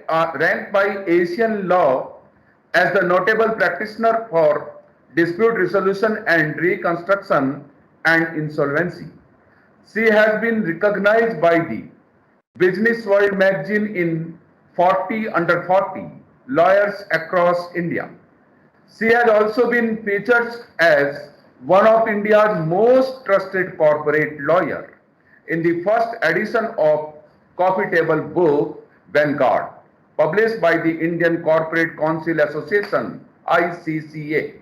ranked by Asian Law as the notable practitioner for dispute resolution and reconstruction and insolvency. She has been recognized by the Business World magazine in 40 under 40 lawyers across India. She has also been featured as one of India's most trusted corporate lawyer in the first edition of coffee table book Vanguard, published by the Indian Corporate Council Association ICCA,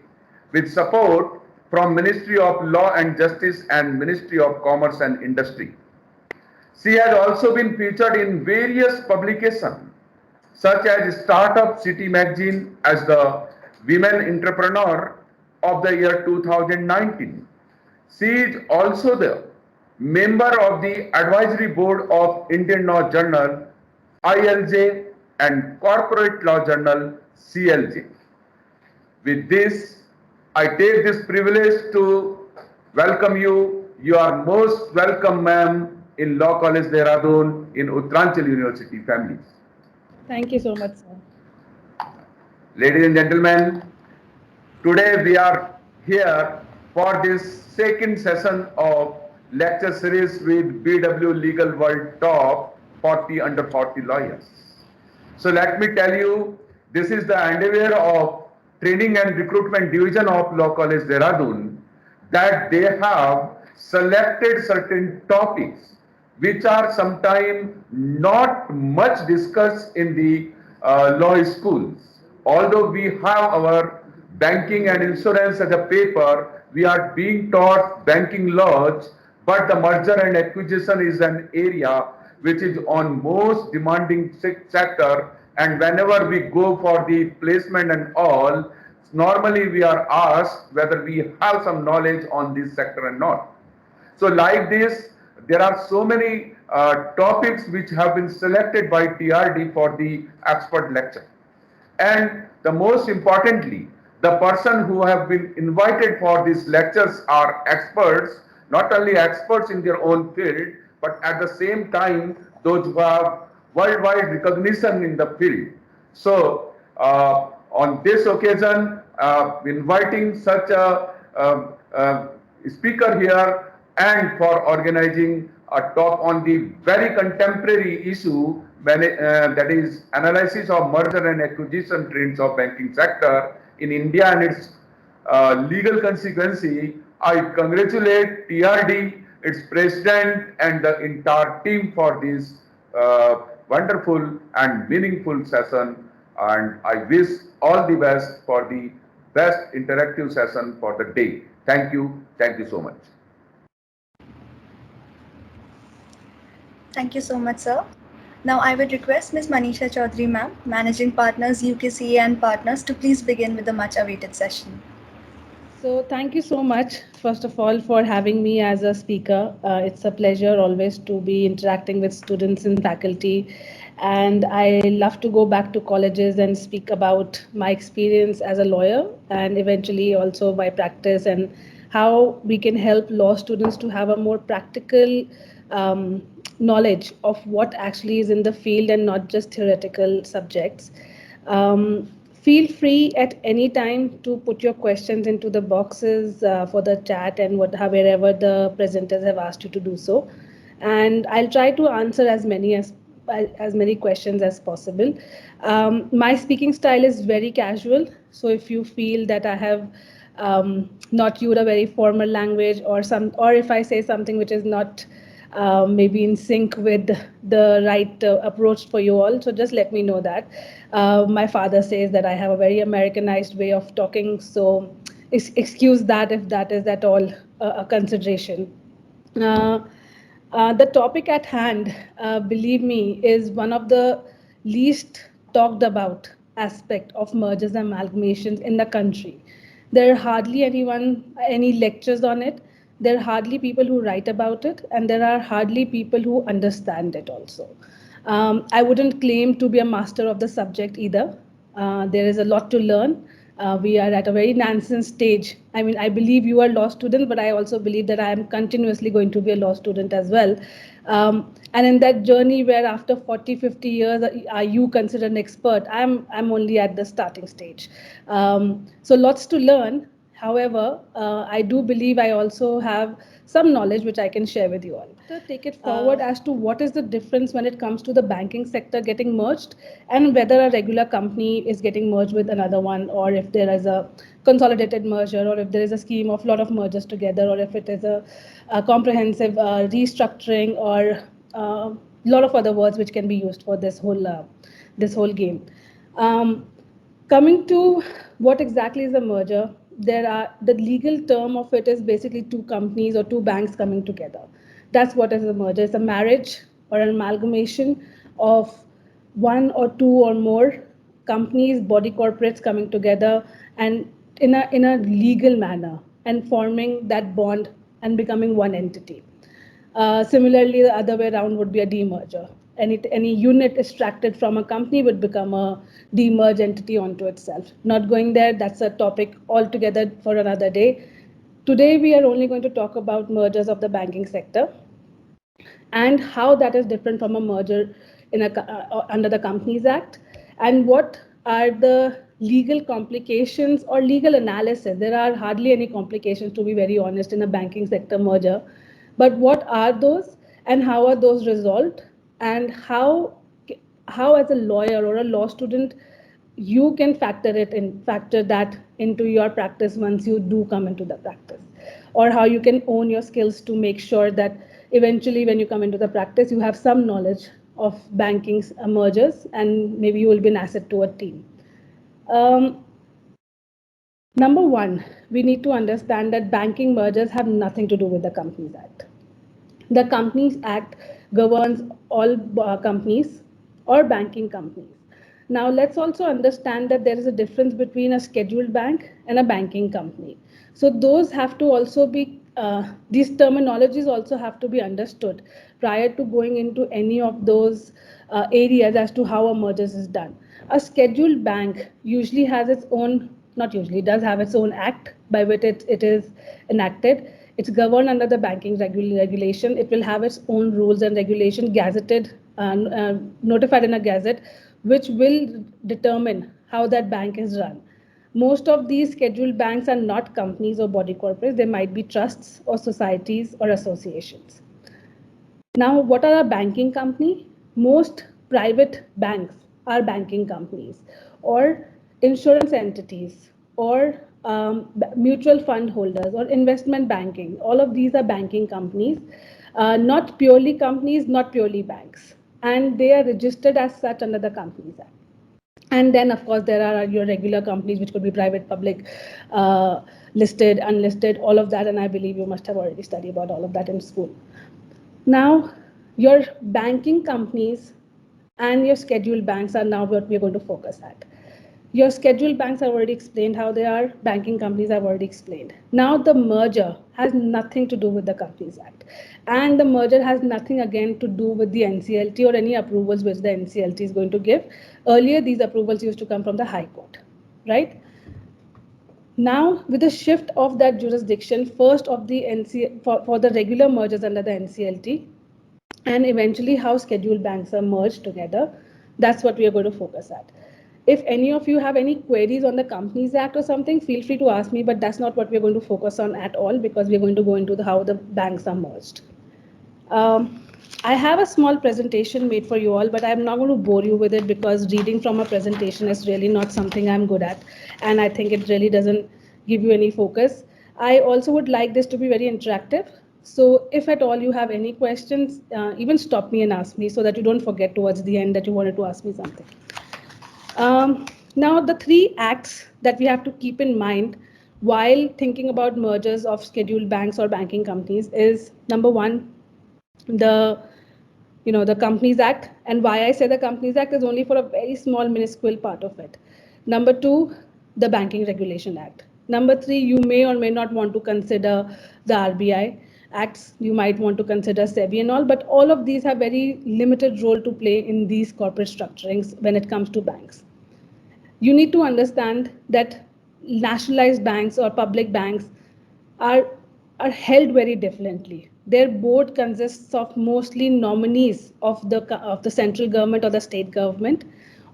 with support from Ministry of Law and Justice and Ministry of Commerce and Industry. She has also been featured in various publications such as Startup City magazine as the Women Entrepreneur of the year 2019. She is also the member of the advisory board of Indian Law Journal ILJ and Corporate Law Journal CLJ. With this, I take this privilege to welcome you. You are most welcome, ma'am, in Law College Dehradun in Uttaranchal University family. Thank you so much, sir. Ladies and gentlemen, today we are here for this second session of lecture series with BW Legal World Top 40 under 40 lawyers. So let me tell you, this is the endeavor of Training and Recruitment Division of Law College Dehradun, that they have selected certain topics which are sometimes not much discussed in the law schools. Although we have our banking and insurance as a paper, we are being taught banking laws, but the merger and acquisition is an area which is on most demanding sector, and whenever we go for the placement and all, normally we are asked whether we have some knowledge on this sector or not. So like this, there are so many topics which have been selected by TRD for the expert lecture. And the most importantly, the person who have been invited for these lectures are experts, not only experts in their own field, but at the same time, those who have worldwide recognition in the field. So, on this occasion, inviting such a speaker here and for organizing a talk on the very contemporary issue, that is analysis of merger and acquisition trends of banking sector in India and its legal consequences. I congratulate TRD, its president and the entire team for this wonderful and meaningful session, and I wish all the best for the best interactive session for the day. Thank you so much. Thank you so much, sir. Now I would request Ms. Manisha Chaudhary, ma'am, Managing Partners, UKCA and Partners, to please begin with the much awaited session. So thank you so much, first of all, for having me as a speaker. It's a pleasure always to be interacting with students and faculty. And I love to go back to colleges and speak about my experience as a lawyer and eventually also my practice and how we can help law students to have a more practical knowledge of what actually is in the field and not just theoretical subjects. Feel free at any time to put your questions into the boxes for the chat and wherever the presenters have asked you to do so. And I'll try to answer as many questions as possible. My speaking style is very casual, so if you feel that I have not used a very formal language or if I say something which is not maybe in sync with the right approach for you all, so just let me know that. My father says that I have a very Americanized way of talking, so excuse that if that is at all a consideration. The topic at hand, believe me, is one of the least talked about aspect of mergers and amalgamations in the country. There are hardly any lectures on it. There are hardly people who write about it, and there are hardly people who understand it also. I wouldn't claim to be a master of the subject either. There is a lot to learn. We are at a very nascent stage. I mean, I believe you are a law student, but I also believe that I am continuously going to be a law student as well. And in that journey where after 40, 50 years, are you considered an expert? I'm only at the starting stage. So lots to learn. However, I do believe I also have some knowledge which I can share with you all. To take it forward as to what is the difference when it comes to the banking sector getting merged and whether a regular company is getting merged with another one, or if there is a consolidated merger, or if there is a scheme of a lot of mergers together, or if it is a comprehensive restructuring, or a lot of other words which can be used for this whole game. Coming to what exactly is a merger, the legal term of it is basically two companies or two banks coming together. That's what is a merger. It's a marriage or an amalgamation of one or two or more companies, body corporates coming together and in a legal manner and forming that bond and becoming one entity. Similarly, the other way around would be a demerger. Any unit extracted from a company would become a demerged entity onto itself. Not going there, that's a topic altogether for another day. Today, we are only going to talk about mergers of the banking sector and how that is different from a merger under the Companies Act, and what are the legal complications or legal analysis. There are hardly any complications, to be very honest, in a banking sector merger. But what are those, and how are those resolved, and how as a lawyer or a law student you can factor that into your practice once you do come into the practice, or how you can own your skills to make sure that eventually when you come into the practice you have some knowledge of banking mergers, and maybe you will be an asset to a team. Number one, we need to understand that banking mergers have nothing to do with the Companies Act. The Companies Act governs all companies or banking companies. Now, let's also understand that there is a difference between a scheduled bank and a banking company. So, those have to also be, these terminologies also have to be understood prior to going into any of those areas as to how a merger is done. A scheduled bank usually has its own, not usually, does have its own act by which it is enacted. It's governed under the banking regulation. It will have its own rules and regulation gazetted, notified in a gazette, which will determine how that bank is run. Most of these scheduled banks are not companies or body corporates. They might be trusts or societies or associations. Now, what are a banking company? Most private banks are banking companies, or insurance entities, or mutual fund holders, or investment banking. All of these are banking companies, not purely companies, not purely banks. And they are registered as such under the Companies Act. And then, of course, there are your regular companies, which could be private, public, listed, unlisted, all of that. And I believe you must have already studied about all of that in school. Now, your banking companies and your scheduled banks are now what we're going to focus at. Your scheduled banks I've already explained how they are, banking companies I've already explained. Now the merger has nothing to do with the Companies Act. And the merger has nothing again to do with the NCLT or any approvals which the NCLT is going to give. Earlier, these approvals used to come from the High Court, right? Now, with the shift of that jurisdiction, first of the for the regular mergers under the NCLT, and eventually how scheduled banks are merged together, that's what we are going to focus at. If any of you have any queries on the Companies Act or something, feel free to ask me, but that's not what we're going to focus on at all, because we're going to go into how the banks are merged. I have a small presentation made for you all, but I'm not going to bore you with it because reading from a presentation is really not something I'm good at. And I think it really doesn't give you any focus. I also would like this to be very interactive. So if at all you have any questions, even stop me and ask me so that you don't forget towards the end that you wanted to ask me something. Now, the three acts that we have to keep in mind while thinking about mergers of scheduled banks or banking companies is, number one, the Companies Act. And why I say the Companies Act is only for a very small minuscule part of it. Number two, the Banking Regulation Act. Number three, you may or may not want to consider the RBI acts. You might want to consider SEBI and all, but all of these have very limited role to play in these corporate structurings when it comes to banks. You need to understand that nationalized banks or public banks are are held very differently. Their board consists of mostly nominees of the central government or the state government,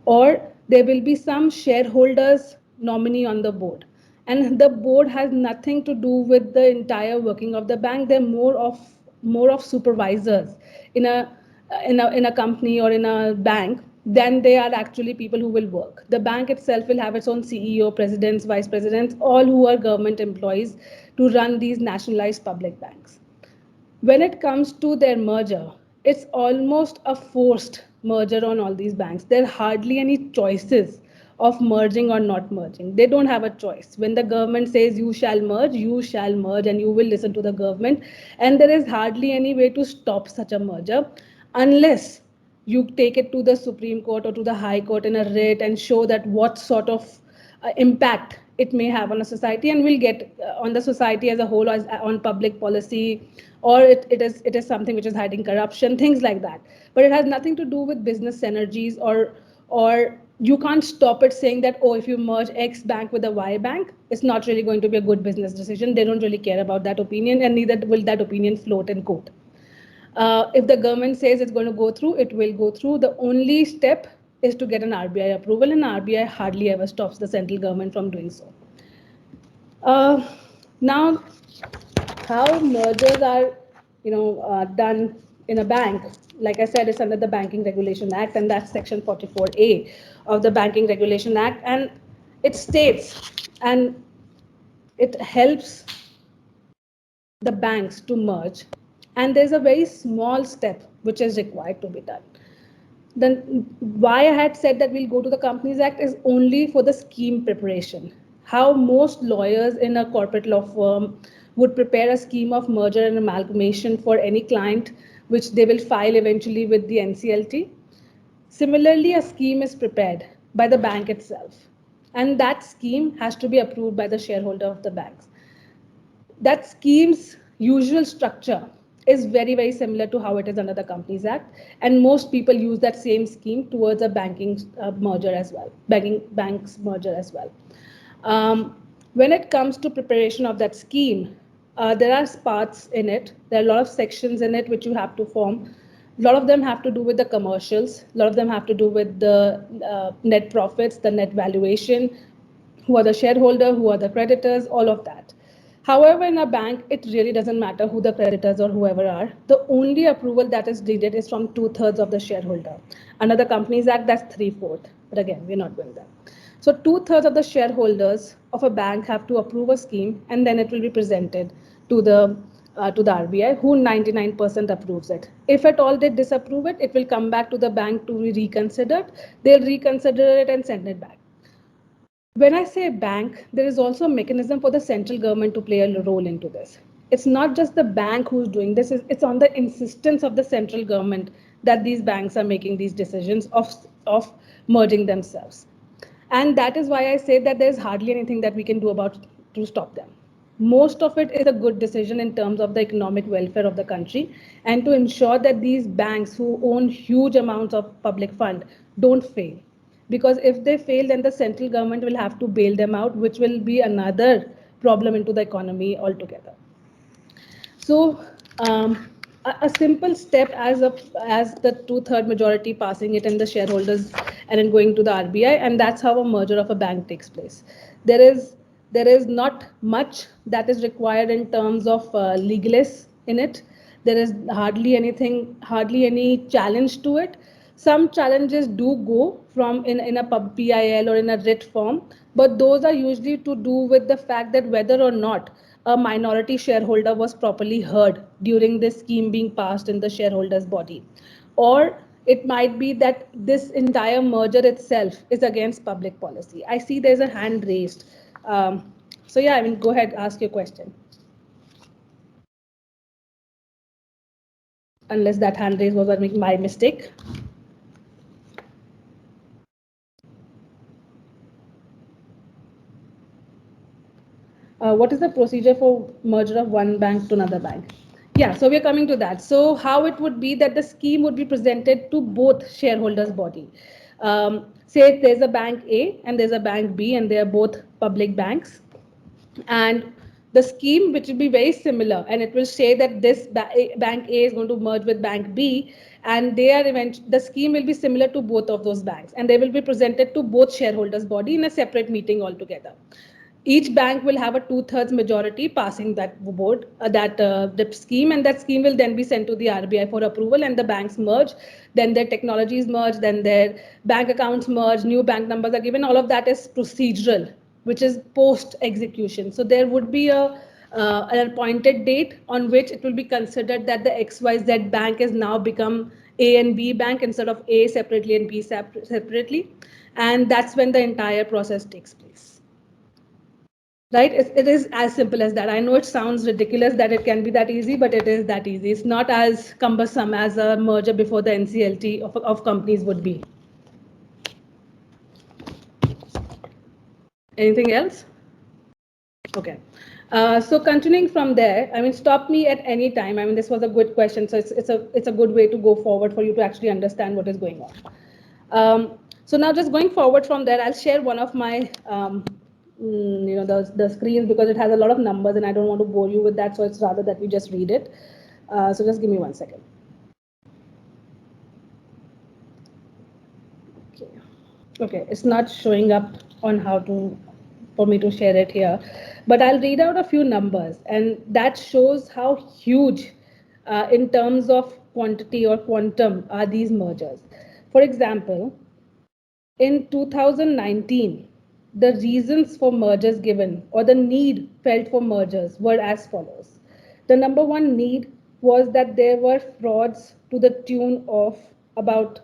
or there will be some shareholders nominee on the board. And the board has nothing to do with the entire working of the bank. They're more of supervisors in a company or in a bank than they are actually people who will work. The bank itself will have its own CEO, presidents, vice presidents, all who are government employees to run these nationalized public banks. When it comes to their merger, it's almost a forced merger on all these banks. There are hardly any choices of merging or not merging. They don't have a choice. When the government says you shall merge, and you will listen to the government. And there is hardly any way to stop such a merger unless you take it to the Supreme Court or to the High Court in a writ and show that what sort of impact it may have on a society, and will get on the society as a whole, or on public policy, or it is something which is hiding corruption, things like that. But it has nothing to do with business synergies, or you can't stop it saying that, oh, if you merge X bank with a Y bank, it's not really going to be a good business decision. They don't really care about that opinion, and neither will that opinion float in court. If the government says it's going to go through, it will go through. The only step is to get an RBI approval, and RBI hardly ever stops the central government from doing so. Now, how mergers are, done in a bank? Like I said, it's under the Banking Regulation Act, and that's Section 44A of the Banking Regulation Act, and it states, and it helps the banks to merge, and there's a very small step which is required to be done. Then why I had said that we'll go to the Companies Act is only for the scheme preparation. How most lawyers in a corporate law firm would prepare a scheme of merger and amalgamation for any client, which they will file eventually with the NCLT. Similarly, a scheme is prepared by the bank itself, and that scheme has to be approved by the shareholder of the banks. That scheme's usual structure is very, very similar to how it is under the Companies Act, and most people use that same scheme towards a banking merger as well, banks merger as well. When it comes to preparation of that scheme, there are parts in it. There are a lot of sections in it which you have to form. A lot of them have to do with the commercials. A lot of them have to do with the net profits, the net valuation, who are the shareholder, who are the creditors, all of that. However, in a bank, it really doesn't matter who the creditors or whoever are. The only approval that is needed is from 2/3 of the shareholder. Under the Companies Act, that's 3/4. But again, we're not doing that. So 2/3 of the shareholders of a bank have to approve a scheme, and then it will be presented to the RBI, who 99% approves it. If at all they disapprove it, it will come back to the bank to be reconsidered. They'll reconsider it and send it back. When I say bank, there is also a mechanism for the central government to play a role into this. It's not just the bank who's doing this, it's on the insistence of the central government that these banks are making these decisions of merging themselves. And that is why I say that there's hardly anything that we can do to stop them. Most of it is a good decision in terms of the economic welfare of the country, and to ensure that these banks who own huge amounts of public fund don't fail. Because if they fail, then the central government will have to bail them out, which will be another problem into the economy altogether. So a simple step as the 2/3 majority passing it and the shareholders and then going to the RBI, and that's how a merger of a bank takes place. There is not much that is required in terms of legalese in it. There is hardly any challenge to it. Some challenges do go from in a PIL or in a writ form, but those are usually to do with the fact that whether or not a minority shareholder was properly heard during this scheme being passed in the shareholders' body. Or it might be that this entire merger itself is against public policy. I see there's a hand raised. So yeah, I mean, go ahead, ask your question. Unless that hand raise was my mistake. What is the procedure for merger of one bank to another bank? Yeah, so we're coming to that. So how it would be that the scheme would be presented to both shareholders' body. Say there's a bank A and there's a bank B and they are both public banks. And the scheme, which will be very similar, and it will say that this bank A is going to merge with bank B, and the scheme will be similar to both of those banks, and they will be presented to both shareholders body in a separate meeting altogether. Each bank will have a 2/3 majority passing that board, the scheme, and that scheme will then be sent to the RBI for approval, and the banks merge. Then their technologies merge, then their bank accounts merge, new bank numbers are given. All of that is procedural, which is post execution. So there would be an appointed date on which it will be considered that the XYZ bank has now become A and B bank instead of A separately and B separately, and that's when the entire process takes place. Right? It is as simple as that. I know it sounds ridiculous that it can be that easy, but it is that easy. It's not as cumbersome as a merger before the NCLT of companies would be. Anything else? Okay. So continuing from there, I mean, stop me at any time. I mean, this was a good question, so it's a good way to go forward for you to actually understand what is going on. So now, just going forward from there, I'll share one of my the screens because it has a lot of numbers and I don't want to bore you with that, so it's rather that we just read it. So just give me 1 second. Okay, it's not showing up on for me to share it here, but I'll read out a few numbers, and that shows how huge in terms of quantity or quantum are these mergers. For example, in 2019, the reasons for mergers given or the need felt for mergers were as follows. The number one need was that there were frauds to the tune of about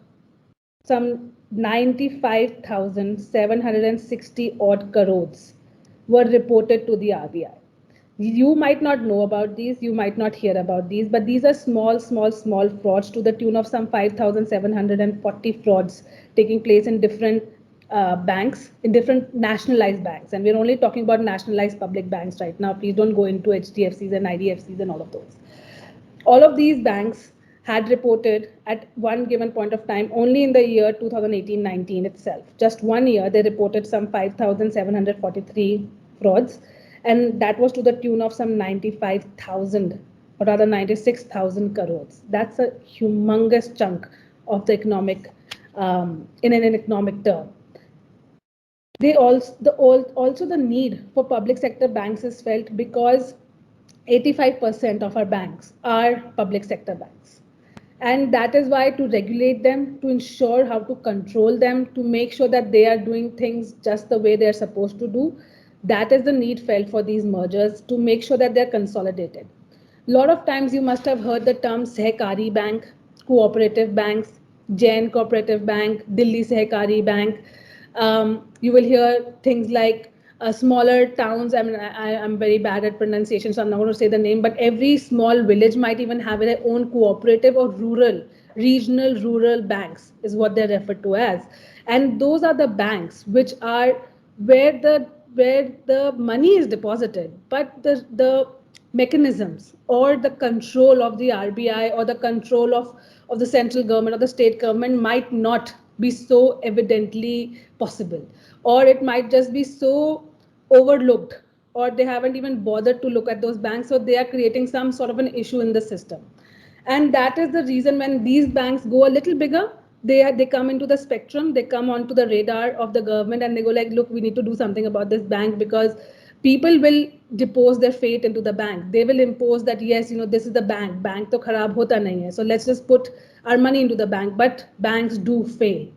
some 95,760 odd crores were reported to the RBI. You might not know about these, you might not hear about these, but these are small frauds to the tune of some 5,740 frauds taking place in different banks, in different nationalized banks. And we're only talking about nationalized public banks right now. Please don't go into HDFCs and IDFCs and all of those. All of these banks had reported at one given point of time, only in the year 2018-19 itself, just 1 year, they reported some 5,743 frauds. And that was to the tune of some 95,000 or rather 96,000 crores. That's a humongous chunk of the economic, in an economic term. Also the need for public sector banks is felt because 85% of our banks are public sector banks. And that is why to regulate them, to ensure how to control them, to make sure that they are doing things just the way they're supposed to do, that is the need felt for these mergers, to make sure that they're consolidated. A lot of times you must have heard the term Sehkari Bank, cooperative banks, Jain Cooperative Bank, Delhi Sehkari Bank. You will hear things like smaller towns. I mean, I'm very bad at pronunciation, so I'm not going to say the name, but every small village might even have their own cooperative or regional rural banks is what they're referred to as. And those are the banks which are where the money is deposited, but the mechanisms or the control of the RBI or the control of the central government or the state government might not be so evidently possible, or it might just be so overlooked, or they haven't even bothered to look at those banks, so they are creating some sort of an issue in the system. And that is the reason when these banks go a little bigger, they come into the spectrum, they come onto the radar of the government, and they go like, look, we need to do something about this bank, because people will depose their fate into the bank. They will impose that, yes, this is the bank to kharab hota nahi hai, so let's just put our money into the bank. But banks do fail.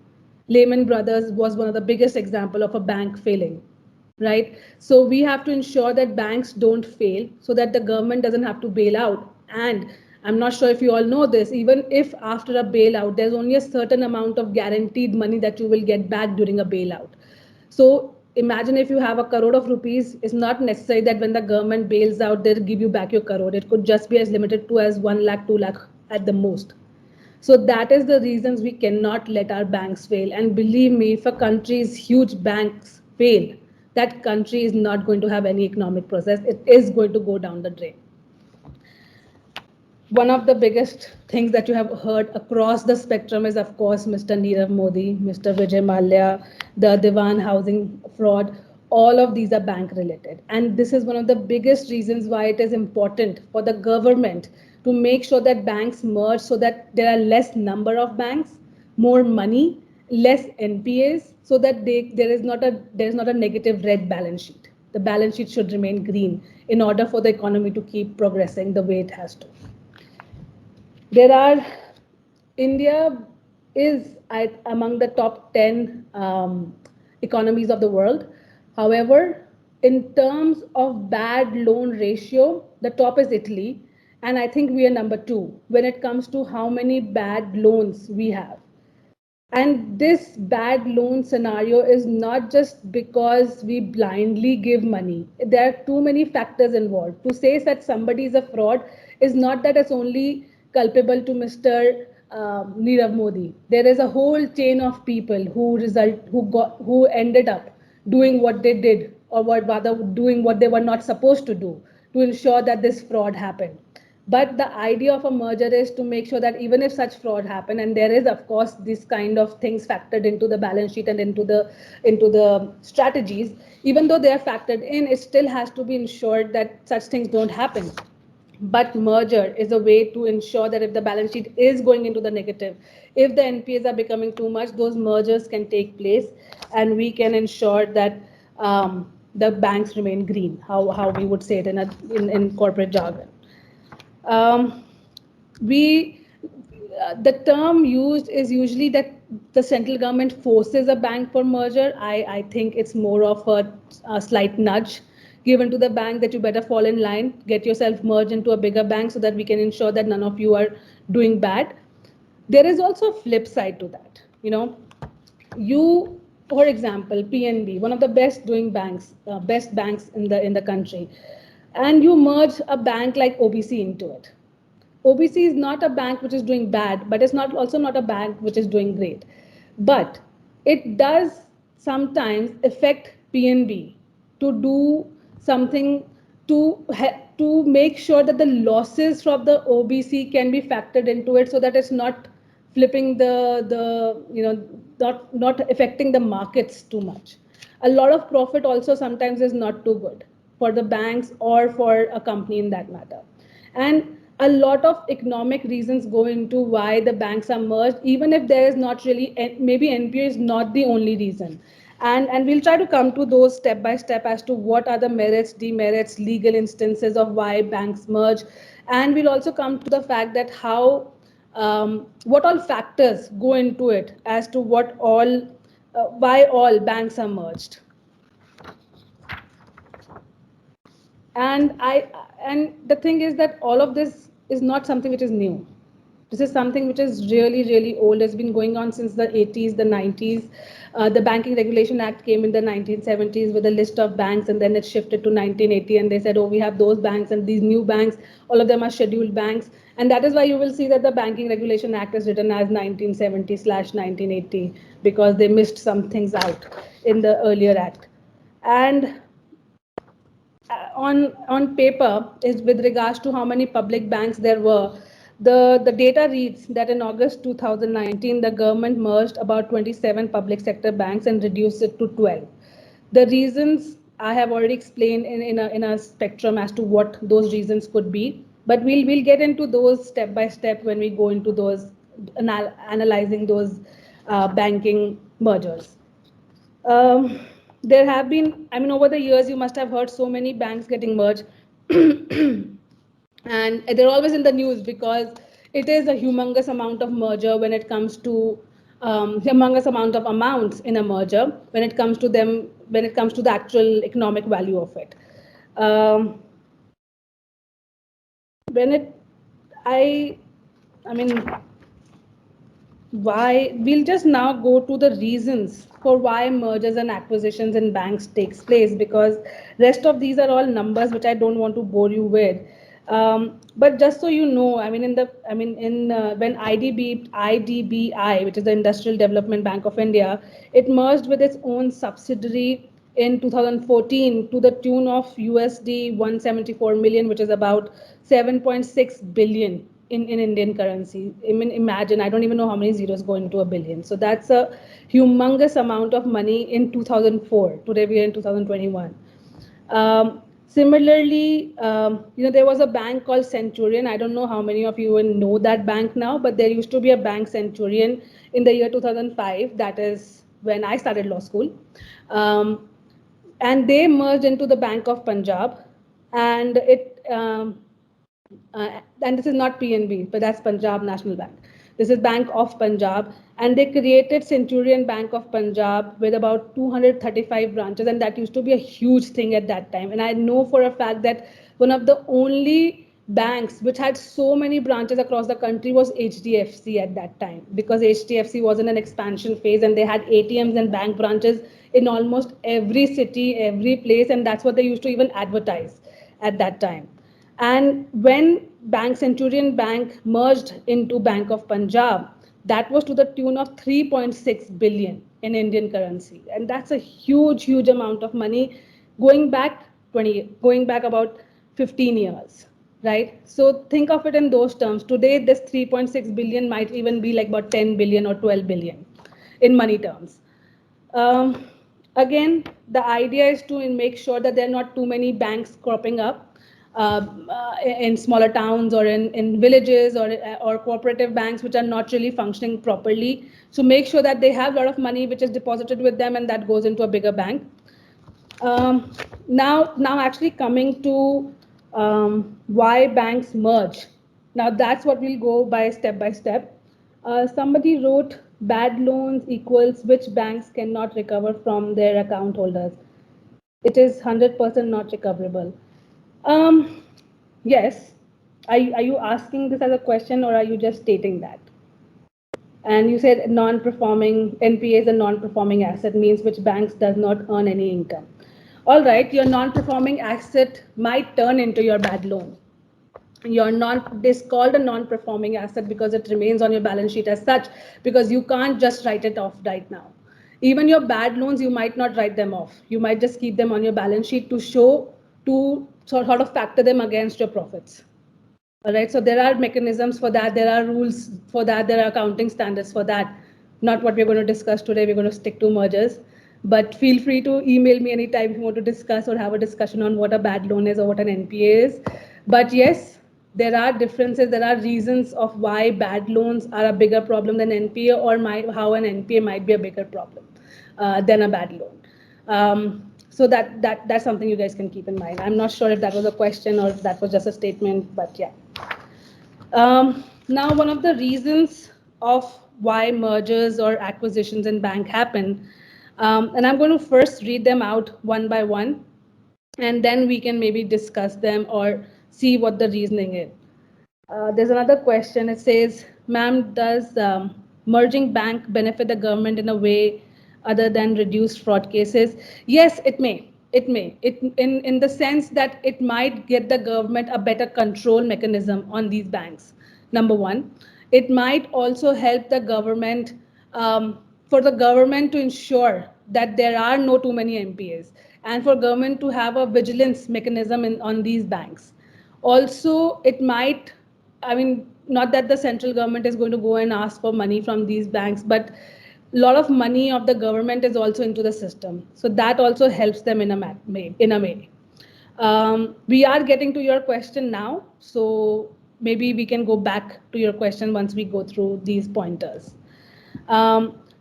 Lehman Brothers was one of the biggest example of a bank failing, right? So we have to ensure that banks don't fail, so that the government doesn't have to bail out. And I'm not sure if you all know this, even if after a bailout, there's only a certain amount of guaranteed money that you will get back during a bailout. So imagine if you have a crore of rupees, it's not necessary that when the government bails out, they'll give you back your crore. It could just be as limited to as 1 lakh, 2 lakh at the most. So that is the reasons we cannot let our banks fail. And believe me, if a country's huge banks fail, that country is not going to have any economic process. It is going to go down the drain. one of the biggest things that you have heard across the spectrum is, of course, Mr. Nirav Modi, Mr. Vijay Mallya, the Diwan housing fraud. All of these are bank related. And this is one of the biggest reasons why it is important for the government to make sure that banks merge so that there are less number of banks, more money, less NPAs, so that there is not a negative red balance sheet. The balance sheet should remain green in order for the economy to keep progressing the way it has to. There are, India is among the top 10 economies of the world. However, in terms of bad loan ratio, the top is Italy, and I think we are number two when it comes to how many bad loans we have. And this bad loan scenario is not just because we blindly give money. There are too many factors involved. To say that somebody is a fraud is not that it's only culpable to Mr. Nirav Modi. There is a whole chain of people who ended up doing what they did, or what rather doing what they were not supposed to do to ensure that this fraud happened. But the idea of a merger is to make sure that even if such fraud happen, and there is of course this kind of things factored into the balance sheet and into the strategies, even though they are factored in, it still has to be ensured that such things don't happen. But merger is a way to ensure that if the balance sheet is going into the negative, if the NPAs are becoming too much, those mergers can take place, and we can ensure that the banks remain green. How we would say it in corporate jargon. Um, we the term used is usually that the central government forces a bank for merger. I think it's more of a slight nudge given to the bank that you better fall in line, get yourself merged into a bigger bank so that we can ensure that none of you are doing bad. There is also a flip side to that. You, for example, PNB, one of the best doing banks, best banks in the country, and you merge a bank like OBC into it. OBC is not a bank which is doing bad, but it's not also not a bank which is doing great. But it does sometimes affect PNB to do something to make sure that the losses from the OBC can be factored into it, so that it's not flipping not affecting the markets too much. A lot of profit also sometimes is not too good for the banks or for a company in that matter. And a lot of economic reasons go into why the banks are merged, even if there is not really, maybe NPA is not the only reason. And we'll try to come to those step by step as to what are the merits, demerits, legal instances of why banks merge. And we'll also come to the fact that what all factors go into it as to why all banks are merged. And the thing is that all of this is not something which is new. This is something which is really, really old. It's been going on since the 80s, the 90s. The Banking Regulation Act came in the 1970s with a list of banks, and then it shifted to 1980, and they said, oh, we have those banks and these new banks, all of them are scheduled banks. And that is why you will see that the Banking Regulation Act is written as 1970/1980, because they missed some things out in the earlier act. And on paper is with regards to how many public banks there were. The data reads that in August 2019, the government merged about 27 public sector banks and reduced it to 12. The reasons I have already explained in a spectrum as to what those reasons could be, but we'll get into those step by step when we go into those analyzing those banking mergers. There have been, over the years, you must have heard so many banks getting merged. And they're always in the news because it is a humongous amount of merger when it comes to humongous amount of amounts in a merger when it comes to the actual economic value of it. When it, I mean, why we'll just now go to the reasons for why mergers and acquisitions in banks takes place, because rest of these are all numbers which I don't want to bore you with. But just so you know, when IDBI, which is the Industrial Development Bank of India, it merged with its own subsidiary in 2014 to the tune of USD 174 million, which is about 7.6 billion in Indian currency. I mean, imagine, I don't even know how many zeros go into a billion. So that's a humongous amount of money in 2004. Today we are in 2021. Similarly, there was a bank called Centurion. I don't know how many of you will know that bank now, but there used to be a bank Centurion in the year 2005. That is when I started law school. And they merged into the Bank of Punjab, and and this is not PNB, but that's Punjab National Bank. This is Bank of Punjab, and they created Centurion Bank of Punjab with about 235 branches, and that used to be a huge thing at that time. And I know for a fact that one of the only banks which had so many branches across the country was HDFC at that time, because HDFC was in an expansion phase and they had ATMs and bank branches in almost every city, every place, and that's what they used to even advertise at that time. And when Bank Centurion Bank merged into Bank of Punjab, that was to the tune of 3.6 billion in Indian currency, and that's a huge, huge amount of money going back going back about 15 years, right? So think of it in those terms. Today, this 3.6 billion might even be like about 10 billion or 12 billion in money terms. Again, the idea is to make sure that there are not too many banks cropping up in smaller towns or in villages or cooperative banks which are not really functioning properly. So make sure that they have a lot of money which is deposited with them and that goes into a bigger bank. Now actually coming to why banks merge. Now that's what we'll go by step. Somebody wrote bad loans equals which banks cannot recover from their account holders. It is 100% not recoverable. Yes. Are you asking this as a question or are you just stating that? And you said non-performing NPA is a non-performing asset, means which banks does not earn any income. All right, your non-performing asset might turn into your bad loan. This called a non-performing asset because it remains on your balance sheet as such, because you can't just write it off right now. Even your bad loans, you might not write them off. You might just keep them on your balance sheet to sort of factor them against your profits. All right, so there are mechanisms for that. There are rules for that. There are accounting standards for that. Not what we're going to discuss today. We're going to stick to mergers. But feel free to email me anytime if you want to discuss or have a discussion on what a bad loan is or what an NPA is. But yes, there are differences. There are reasons of why bad loans are a bigger problem than NPA, or how an NPA might be a bigger problem than a bad loan. So that's something you guys can keep in mind. I'm not sure if that was a question or if that was just a statement, but yeah. Now, one of the reasons of why mergers or acquisitions in bank happen, and I'm going to first read them out one by one, and then we can maybe discuss them or see what the reasoning is. There's another question. It says, ma'am, does merging bank benefit the government in a way other than reduced fraud cases? Yes, it may. It may. In the sense that it might get the government a better control mechanism on these banks. Number one, it might also help the government for the government to ensure that there are no too many NPAs, and for government to have a vigilance mechanism on these banks. Also, it might, I mean, not that the central government is going to go and ask for money from these banks, but a lot of money of the government is also into the system. So that also helps them in a way. We are getting to your question now, so maybe we can go back to your question once we go through these pointers.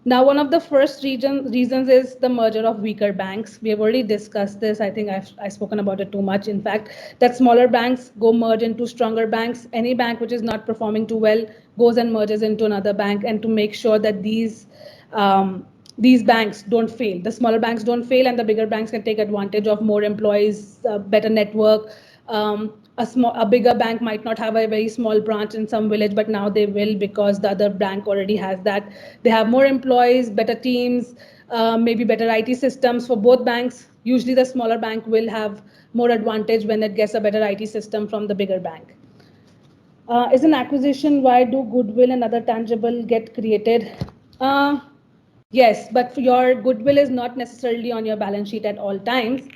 Now, one of the first reasons is the merger of weaker banks. We have already discussed this. I think I've spoken about it too much. In fact, that smaller banks go merge into stronger banks. Any bank which is not performing too well goes and merges into another bank, and to make sure that these banks don't fail. The smaller banks don't fail, and the bigger banks can take advantage of more employees, better network. A bigger bank might not have a very small branch in some village, but now they will, because the other bank already has that. They have more employees, better teams, maybe better IT systems for both banks. Usually the smaller bank will have more advantage when it gets a better IT system from the bigger bank. Is an acquisition, why do goodwill and other tangible get created? Yes, but your goodwill is not necessarily on your balance sheet at all times.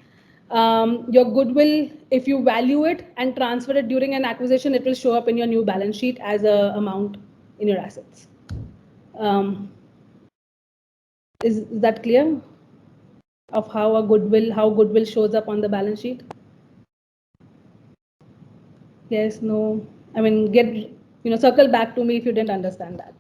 Your goodwill, if you value it and transfer it during an acquisition, it will show up in your new balance sheet as a amount in your assets. Is that clear of how goodwill shows up on the balance sheet? Yes, no. I mean, circle back to me if you didn't understand that.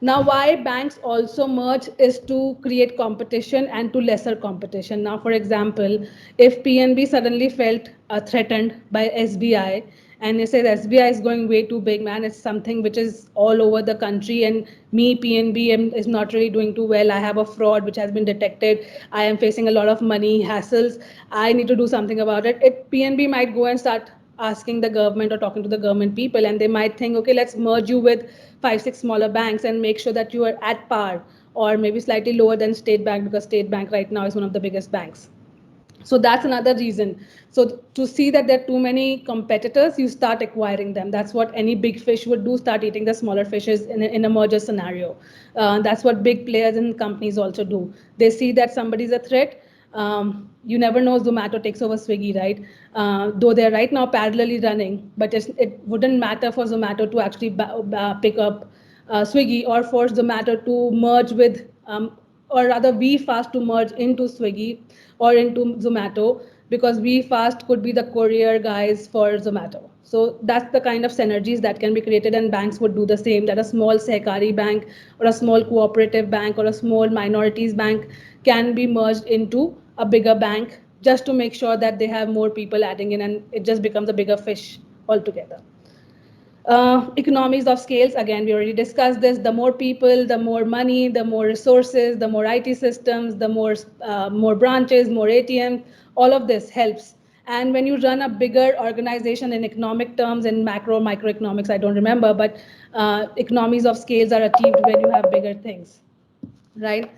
Now, why banks also merge is to create competition and to lesser competition. Now, for example, if PNB suddenly felt threatened by SBI, and it says SBI is going way too big, man, it's something which is all over the country, and me, PNB, is not really doing too well. I have a fraud which has been detected. I am facing a lot of money hassles. I need to do something about it. PNB might go and start asking the government or talking to the government people, and they might think, okay, let's merge you with 5-6 smaller banks and make sure that you are at par or maybe slightly lower than State Bank, because State Bank right now is one of the biggest banks. So that's another reason. So to see that there are too many competitors, you start acquiring them. That's what any big fish would do, start eating the smaller fishes in a merger scenario. That's what big players and companies also do. They see that somebody's a threat. You never know, Zomato takes over Swiggy, right? Though they're right now parallelly running, but it wouldn't matter for Zomato to actually pick up Swiggy, or for Zomato to merge with, or rather VFast to merge into Swiggy or into Zomato, because VFast could be the courier guys for Zomato. So that's the kind of synergies that can be created, and banks would do the same, that a small Sehkari bank or a small cooperative bank or a small minorities bank can be merged into a bigger bank, just to make sure that they have more people adding in, and it just becomes a bigger fish altogether. Economies of scales, again, we already discussed this. The more people, the more money, the more resources, the more IT systems, the more branches, more ATMs, all of this helps. And when you run a bigger organization in economic terms, in microeconomics, I don't remember, but economies of scales are achieved when you have bigger things, right?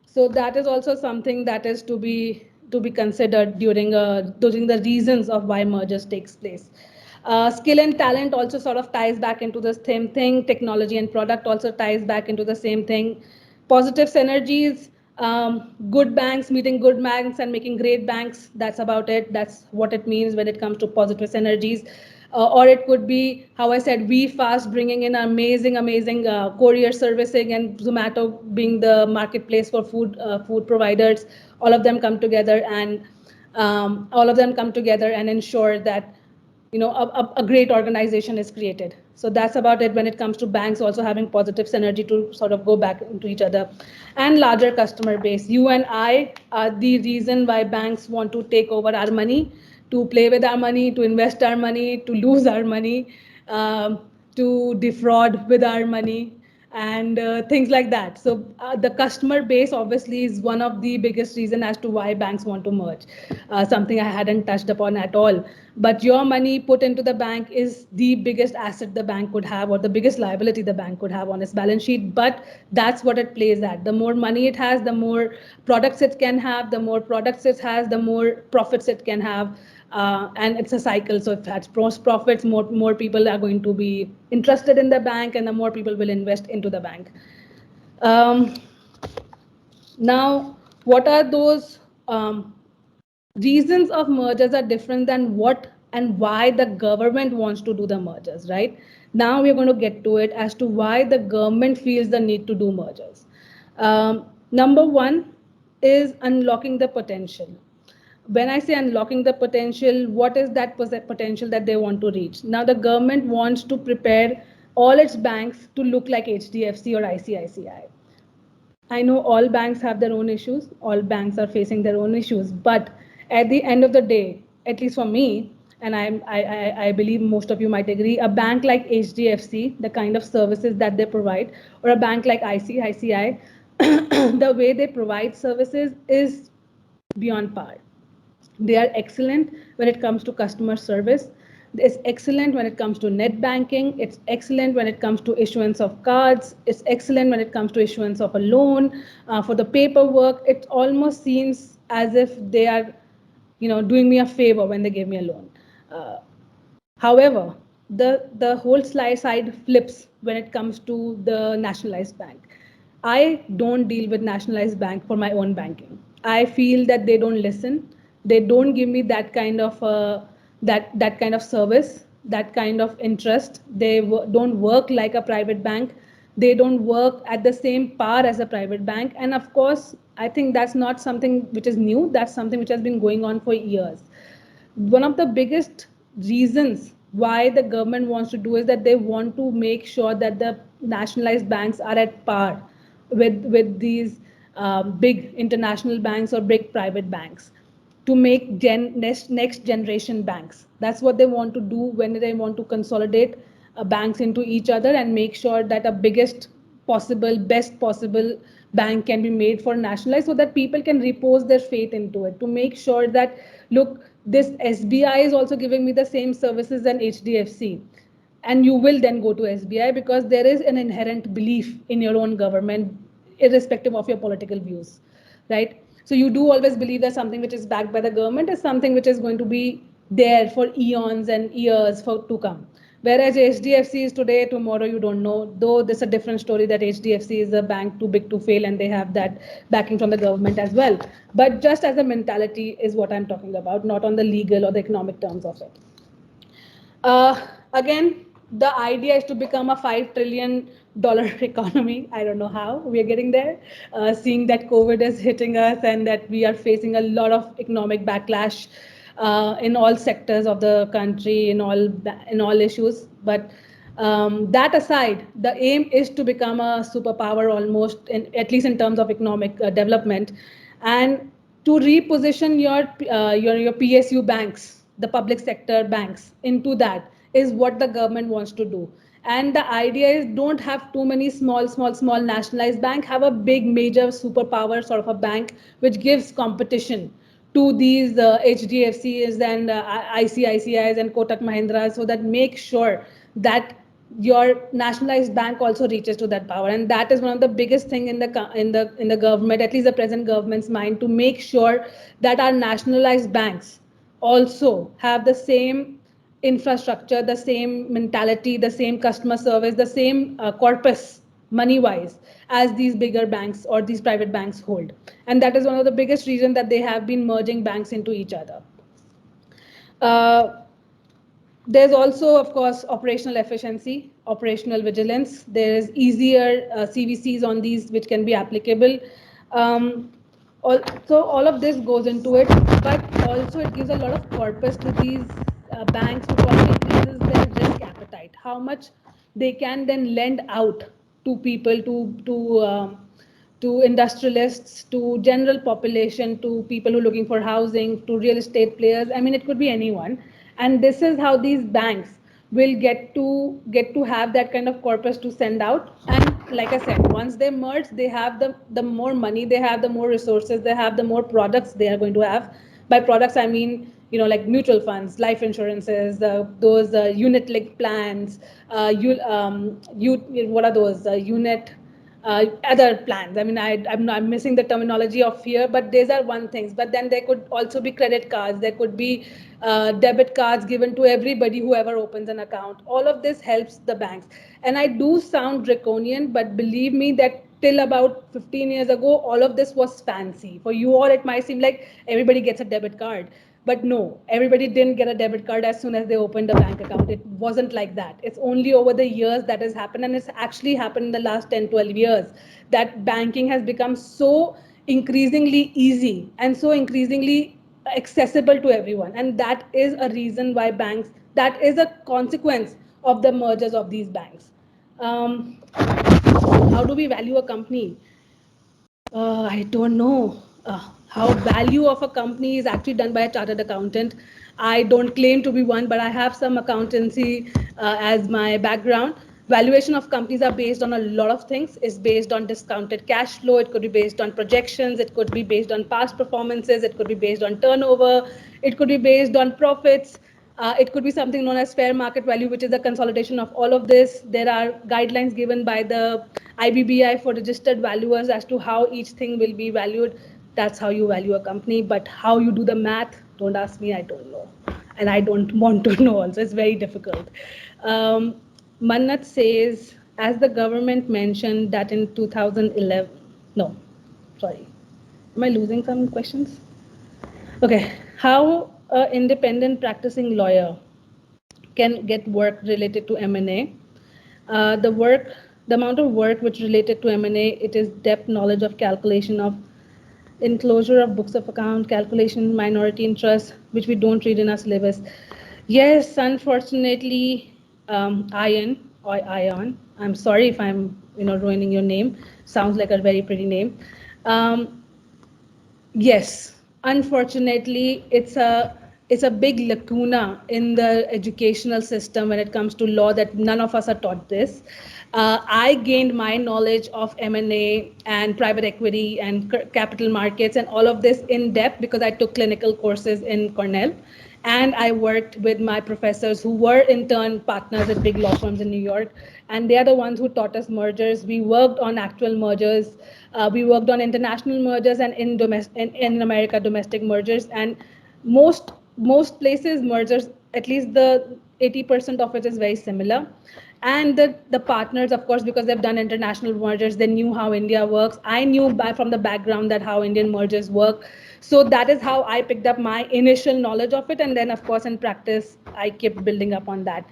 So that is also something that is to be considered during the reasons of why mergers takes place. Skill and talent also sort of ties back into the same thing. Technology and product also ties back into the same thing. Positive synergies, good banks meeting good banks and making great banks. That's about it. That's what it means when it comes to positive synergies. Or it could be, how I said, VFast bringing in amazing courier servicing, and Zomato being the marketplace for food providers. All of them come together and ensure that a great organization is created. So that's about it when it comes to banks also having positive synergy to sort of go back into each other. And larger customer base. You and I are the reason why banks want to take over our money, to play with our money, to invest our money, to lose our money, to defraud with our money, and things like that. So the customer base obviously is one of the biggest reason as to why banks want to merge, something I hadn't touched upon at all. But your money put into the bank is the biggest asset the bank could have, or the biggest liability the bank could have on its balance sheet. But that's what it plays at. The more money it has, the more products it can have. The more products it has, the more profits it can have. And it's a cycle. So if it has profits, more people are going to be interested in the bank, and the more people will invest into the bank. Now, what are those reasons of mergers are different than what and why the government wants to do the mergers, right? Now we're going to get to it as to why the government feels the need to do mergers. Number one is unlocking the potential. When I say unlocking the potential, what is that potential that they want to reach? Now, the government wants to prepare all its banks to look like HDFC or ICICI. I know all banks have their own issues, all banks are facing their own issues, but at the end of the day, at least for me, and I believe most of you might agree, a bank like HDFC, the kind of services that they provide, or a bank like ICICI, the way they provide services is beyond par. They are excellent when it comes to customer service. It's excellent when it comes to net banking. It's excellent when it comes to issuance of cards. It's excellent when it comes to issuance of a loan. For the paperwork, it almost seems as if they are, doing me a favor when they give me a loan. However, the whole side flips when it comes to the nationalized bank. I don't deal with nationalized bank for my own banking. I feel that they don't listen. They don't give me that kind of that kind of service, that kind of interest. They don't work like a private bank. They don't work at the same par as a private bank. And of course, I think that's not something which is new. That's something which has been going on for years. One of the biggest reasons why the government wants to do is that they want to make sure that the nationalized banks are at par with these big international banks or big private banks to make next generation banks. That's what they want to do when they want to consolidate banks into each other and make sure that a biggest possible, best possible bank can be made for nationalized so that people can repose their faith into it, to make sure that, look, this SBI is also giving me the same services than HDFC. And you will then go to SBI because there is an inherent belief in your own government, irrespective of your political views, right? So you do always believe that something which is backed by the government is something which is going to be there for eons and years for to come. Whereas HDFC is today, tomorrow you don't know. Though there's a different story that HDFC is a bank too big to fail and they have that backing from the government as well. But just as a mentality is what I'm talking about, not on the legal or the economic terms of it. Again, the idea is to become a $5 trillion economy. I don't know how we are getting there. Seeing that COVID is hitting us and that we are facing a lot of economic backlash in all sectors of the country, in all issues. But that aside, the aim is to become a superpower almost, at least in terms of economic development, and to reposition your PSU banks, the public sector banks, into that is what the government wants to do. And the idea is don't have too many small nationalized bank. Have a big major superpower sort of a bank which gives competition to these HDFCs and ICICIs and Kotak Mahindras, so that make sure that your nationalized bank also reaches to that power. And that is one of the biggest thing in the government, at least the present government's mind, to make sure that our nationalized banks also have the same infrastructure, the same mentality, the same customer service, the same corpus money wise as these bigger banks or these private banks hold. And that is one of the biggest reasons that they have been merging banks into each other. Uh, there's also, of course, operational efficiency, operational vigilance. There is easier CVCs on these which can be applicable. Um, so all of this goes into it, but also it gives a lot of corpus to these banks to probably increases their risk appetite. How much they can then lend out to people, to industrialists, to general population, to people who are looking for housing, to real estate players. I mean, it could be anyone. And this is how these banks will get to have that kind of corpus to send out. And like I said, once they merge, they have the more money they have, the more resources they have, the more products they are going to have. By products, I mean, like mutual funds, life insurances, those unit-linked plans, what are those unit other plans. I mean, I'm missing the terminology of here, but these are one things. But then there could also be credit cards. There could be debit cards given to everybody who ever opens an account. All of this helps the banks. And I do sound draconian, but believe me that till about 15 years ago, all of this was fancy. For you all, it might seem like everybody gets a debit card. But no, everybody didn't get a debit card as soon as they opened a bank account. It wasn't like that. It's only over the years that has happened, and it's actually happened in the last 10, 12 years that banking has become so increasingly easy and so increasingly accessible to everyone. And that is a reason why banks, that is a consequence of the mergers of these banks. How do we value a company? I don't know. How value of a company is actually done by a chartered accountant. I don't claim to be one, but I have some accountancy as my background. Valuation of companies are based on a lot of things. It's based on discounted cash flow. It could be based on projections. It could be based on past performances. It could be based on turnover. It could be based on profits. It could be something known as fair market value, which is a consolidation of all of this. There are guidelines given by the IBBI for registered valuers as to how each thing will be valued. That's how you value a company. But how you do the math, don't ask me, I don't know. And I don't want to know also, it's very difficult. Mannat says, as the government mentioned that in 2011, no, sorry. Am I losing some questions? Okay, how an independent practicing lawyer can get work related to M&A. The amount of work which related to M&A, it is depth knowledge of calculation of enclosure of books of account, calculation, minority interest, which we don't read in our syllabus. Yes, unfortunately, Ion. I'm sorry if I'm ruining your name. Sounds like a very pretty name. Yes, unfortunately, it's a big lacuna in the educational system when it comes to law that none of us are taught this. I gained my knowledge of M&A and private equity and capital markets and all of this in depth because I took clinical courses in Cornell. And I worked with my professors who were in turn partners at big law firms in New York. And they are the ones who taught us mergers. We worked on actual mergers. We worked on international mergers and in America, domestic mergers. And most places, mergers, at least the 80% of it is very similar. And the partners, of course, because they've done international mergers, they knew how India works. I knew from the background that how Indian mergers work. So that is how I picked up my initial knowledge of it. And then, of course, in practice, I kept building up on that.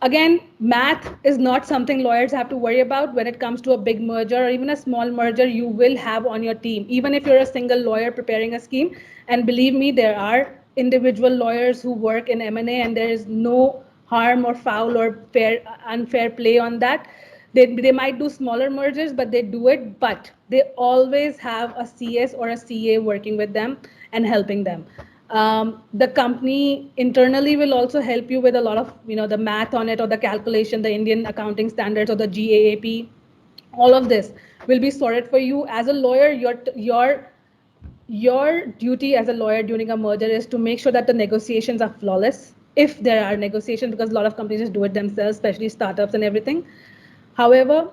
Again, math is not something lawyers have to worry about when it comes to a big merger or even a small merger you will have on your team, even if you're a single lawyer preparing a scheme. And believe me, there are individual lawyers who work in M&A and there is no harm or foul or unfair play on that. They might do smaller mergers, but they do it, but they always have a CS or a CA working with them and helping them. The company internally will also help you with a lot of the math on it or the calculation, the Indian accounting standards or the GAAP. All of this will be sorted for you. As a lawyer, your duty as a lawyer during a merger is to make sure that the negotiations are flawless, if there are negotiations, because a lot of companies just do it themselves, especially startups and everything. However,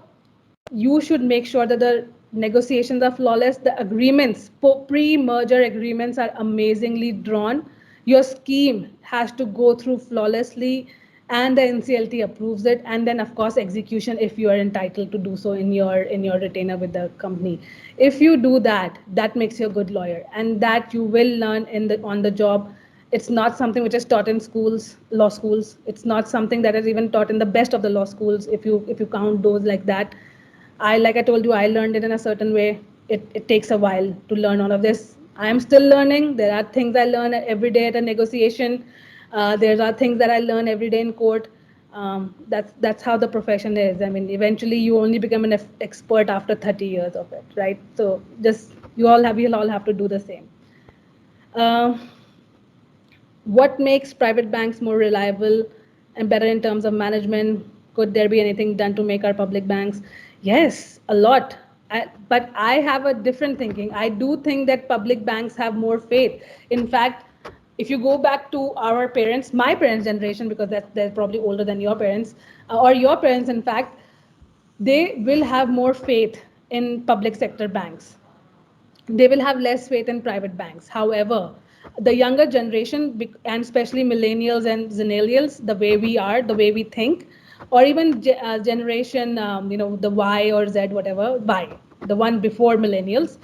you should make sure that the negotiations are flawless. The agreements, pre-merger agreements, are amazingly drawn. Your scheme has to go through flawlessly, and the NCLT approves it. And then, of course, execution if you are entitled to do so in your retainer with the company. If you do that, that makes you a good lawyer, and that you will learn on the job. It's not something which is taught in schools, law schools. It's not something that is even taught in the best of the law schools, if you count those like that. Like I told you, I learned it in a certain way. It takes a while to learn all of this. I am still learning. There are things I learn every day at a negotiation. There are things that I learn every day in court. That's how the profession is. I mean, eventually you only become an expert after 30 years of it, right? So just you'll all have to do the same. What makes private banks more reliable and better in terms of management? Could there be anything done to make our public banks? Yes, a lot. But I have a different thinking. I do think that public banks have more faith. In fact, if you go back to our parents, my parents' generation, because they're probably older than your parents, or your parents, in fact, they will have more faith in public sector banks. They will have less faith in private banks. However, the younger generation, and especially millennials and zennials, the way we are, the way we think, or even generation, the Y or Z, whatever, Y, the one before millennials,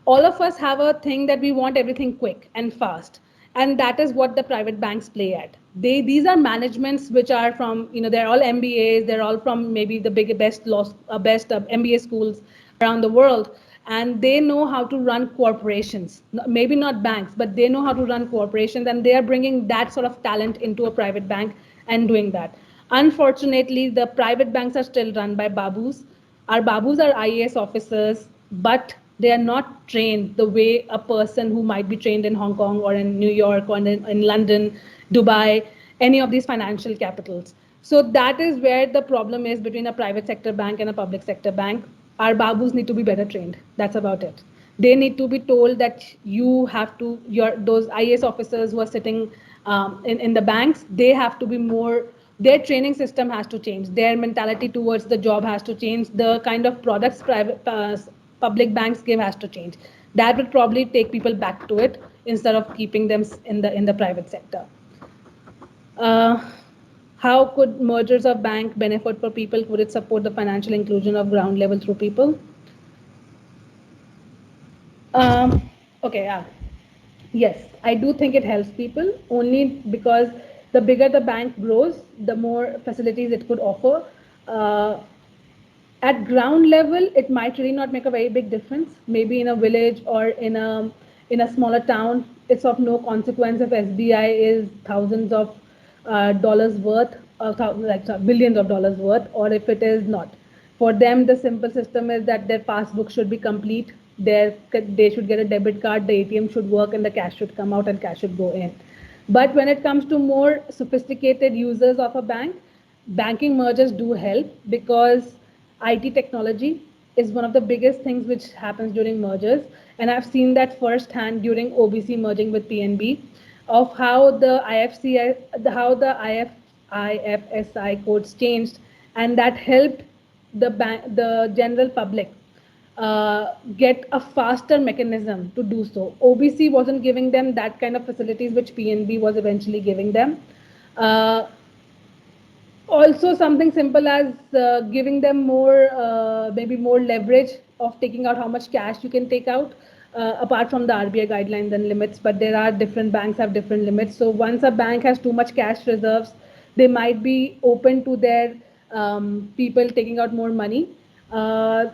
all of us have a thing that we want everything quick and fast. And that is what the private banks play at. These are managements which are from, they're all MBAs, they're all from maybe the best MBA schools around the world, and they know how to run corporations, maybe not banks, but they know how to run corporations, and they are bringing that sort of talent into a private bank and doing that. Unfortunately, the private banks are still run by babus. Our babus are IAS officers, but they are not trained the way a person who might be trained in Hong Kong or in New York or in London, Dubai, any of these financial capitals. So that is where the problem is between a private sector bank and a public sector bank. Our babus need to be better trained. That's about it. They need to be told that you have to, those IAS officers who are sitting in the banks, they have to be more, their training system has to change. Their mentality towards the job has to change. The kind of products public banks give has to change. That will probably take people back to it instead of keeping them in the private sector. How could mergers of bank benefit for people? Could it support the financial inclusion of ground level through people? Okay, yeah. Yes, I do think it helps people only because the bigger the bank grows, the more facilities it could offer. Uh, at ground level, it might really not make a very big difference. Maybe in a village or in a smaller town, it's of no consequence if SBI is thousands of dollars worth, billions of dollars worth, or if it is not. For them, the simple system is that their passbook should be complete. They should get a debit card, the ATM should work, and the cash should come out and cash should go in. But when it comes to more sophisticated users of a bank, banking mergers do help because IT technology is one of the biggest things which happens during mergers. And I've seen that firsthand during OBC merging with PNB of how the IFSI codes changed, and that helped the general public get a faster mechanism to do so. OBC wasn't giving them that kind of facilities which PNB was eventually giving them. Uh, Also something simple as giving them more maybe more leverage of taking out how much cash you can take out, apart from the RBI guidelines and limits. But there are different banks have different limits, so once a bank has too much cash reserves, they might be open to their people taking out more money. uh,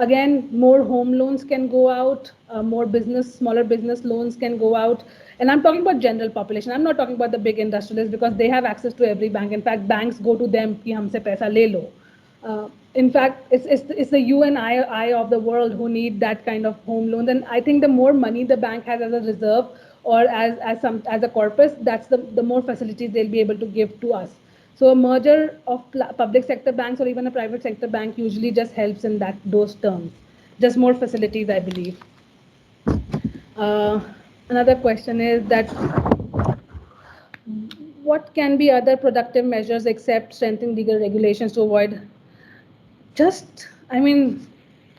Again, more home loans can go out, more smaller business loans can go out. And I'm talking about general population. I'm not talking about the big industrialists because they have access to every bank. In fact, banks go to them ki humse paisa le lo. In fact, it's the you and I of the world who need that kind of home loans. And I think the more money the bank has as a reserve or as a corpus, that's the more facilities they'll be able to give to us. So a merger of public sector banks or even a private sector bank usually just helps in those terms. Just more facilities, I believe. Uh, Another question is that what can be other productive measures except strengthening legal regulations to avoid just I mean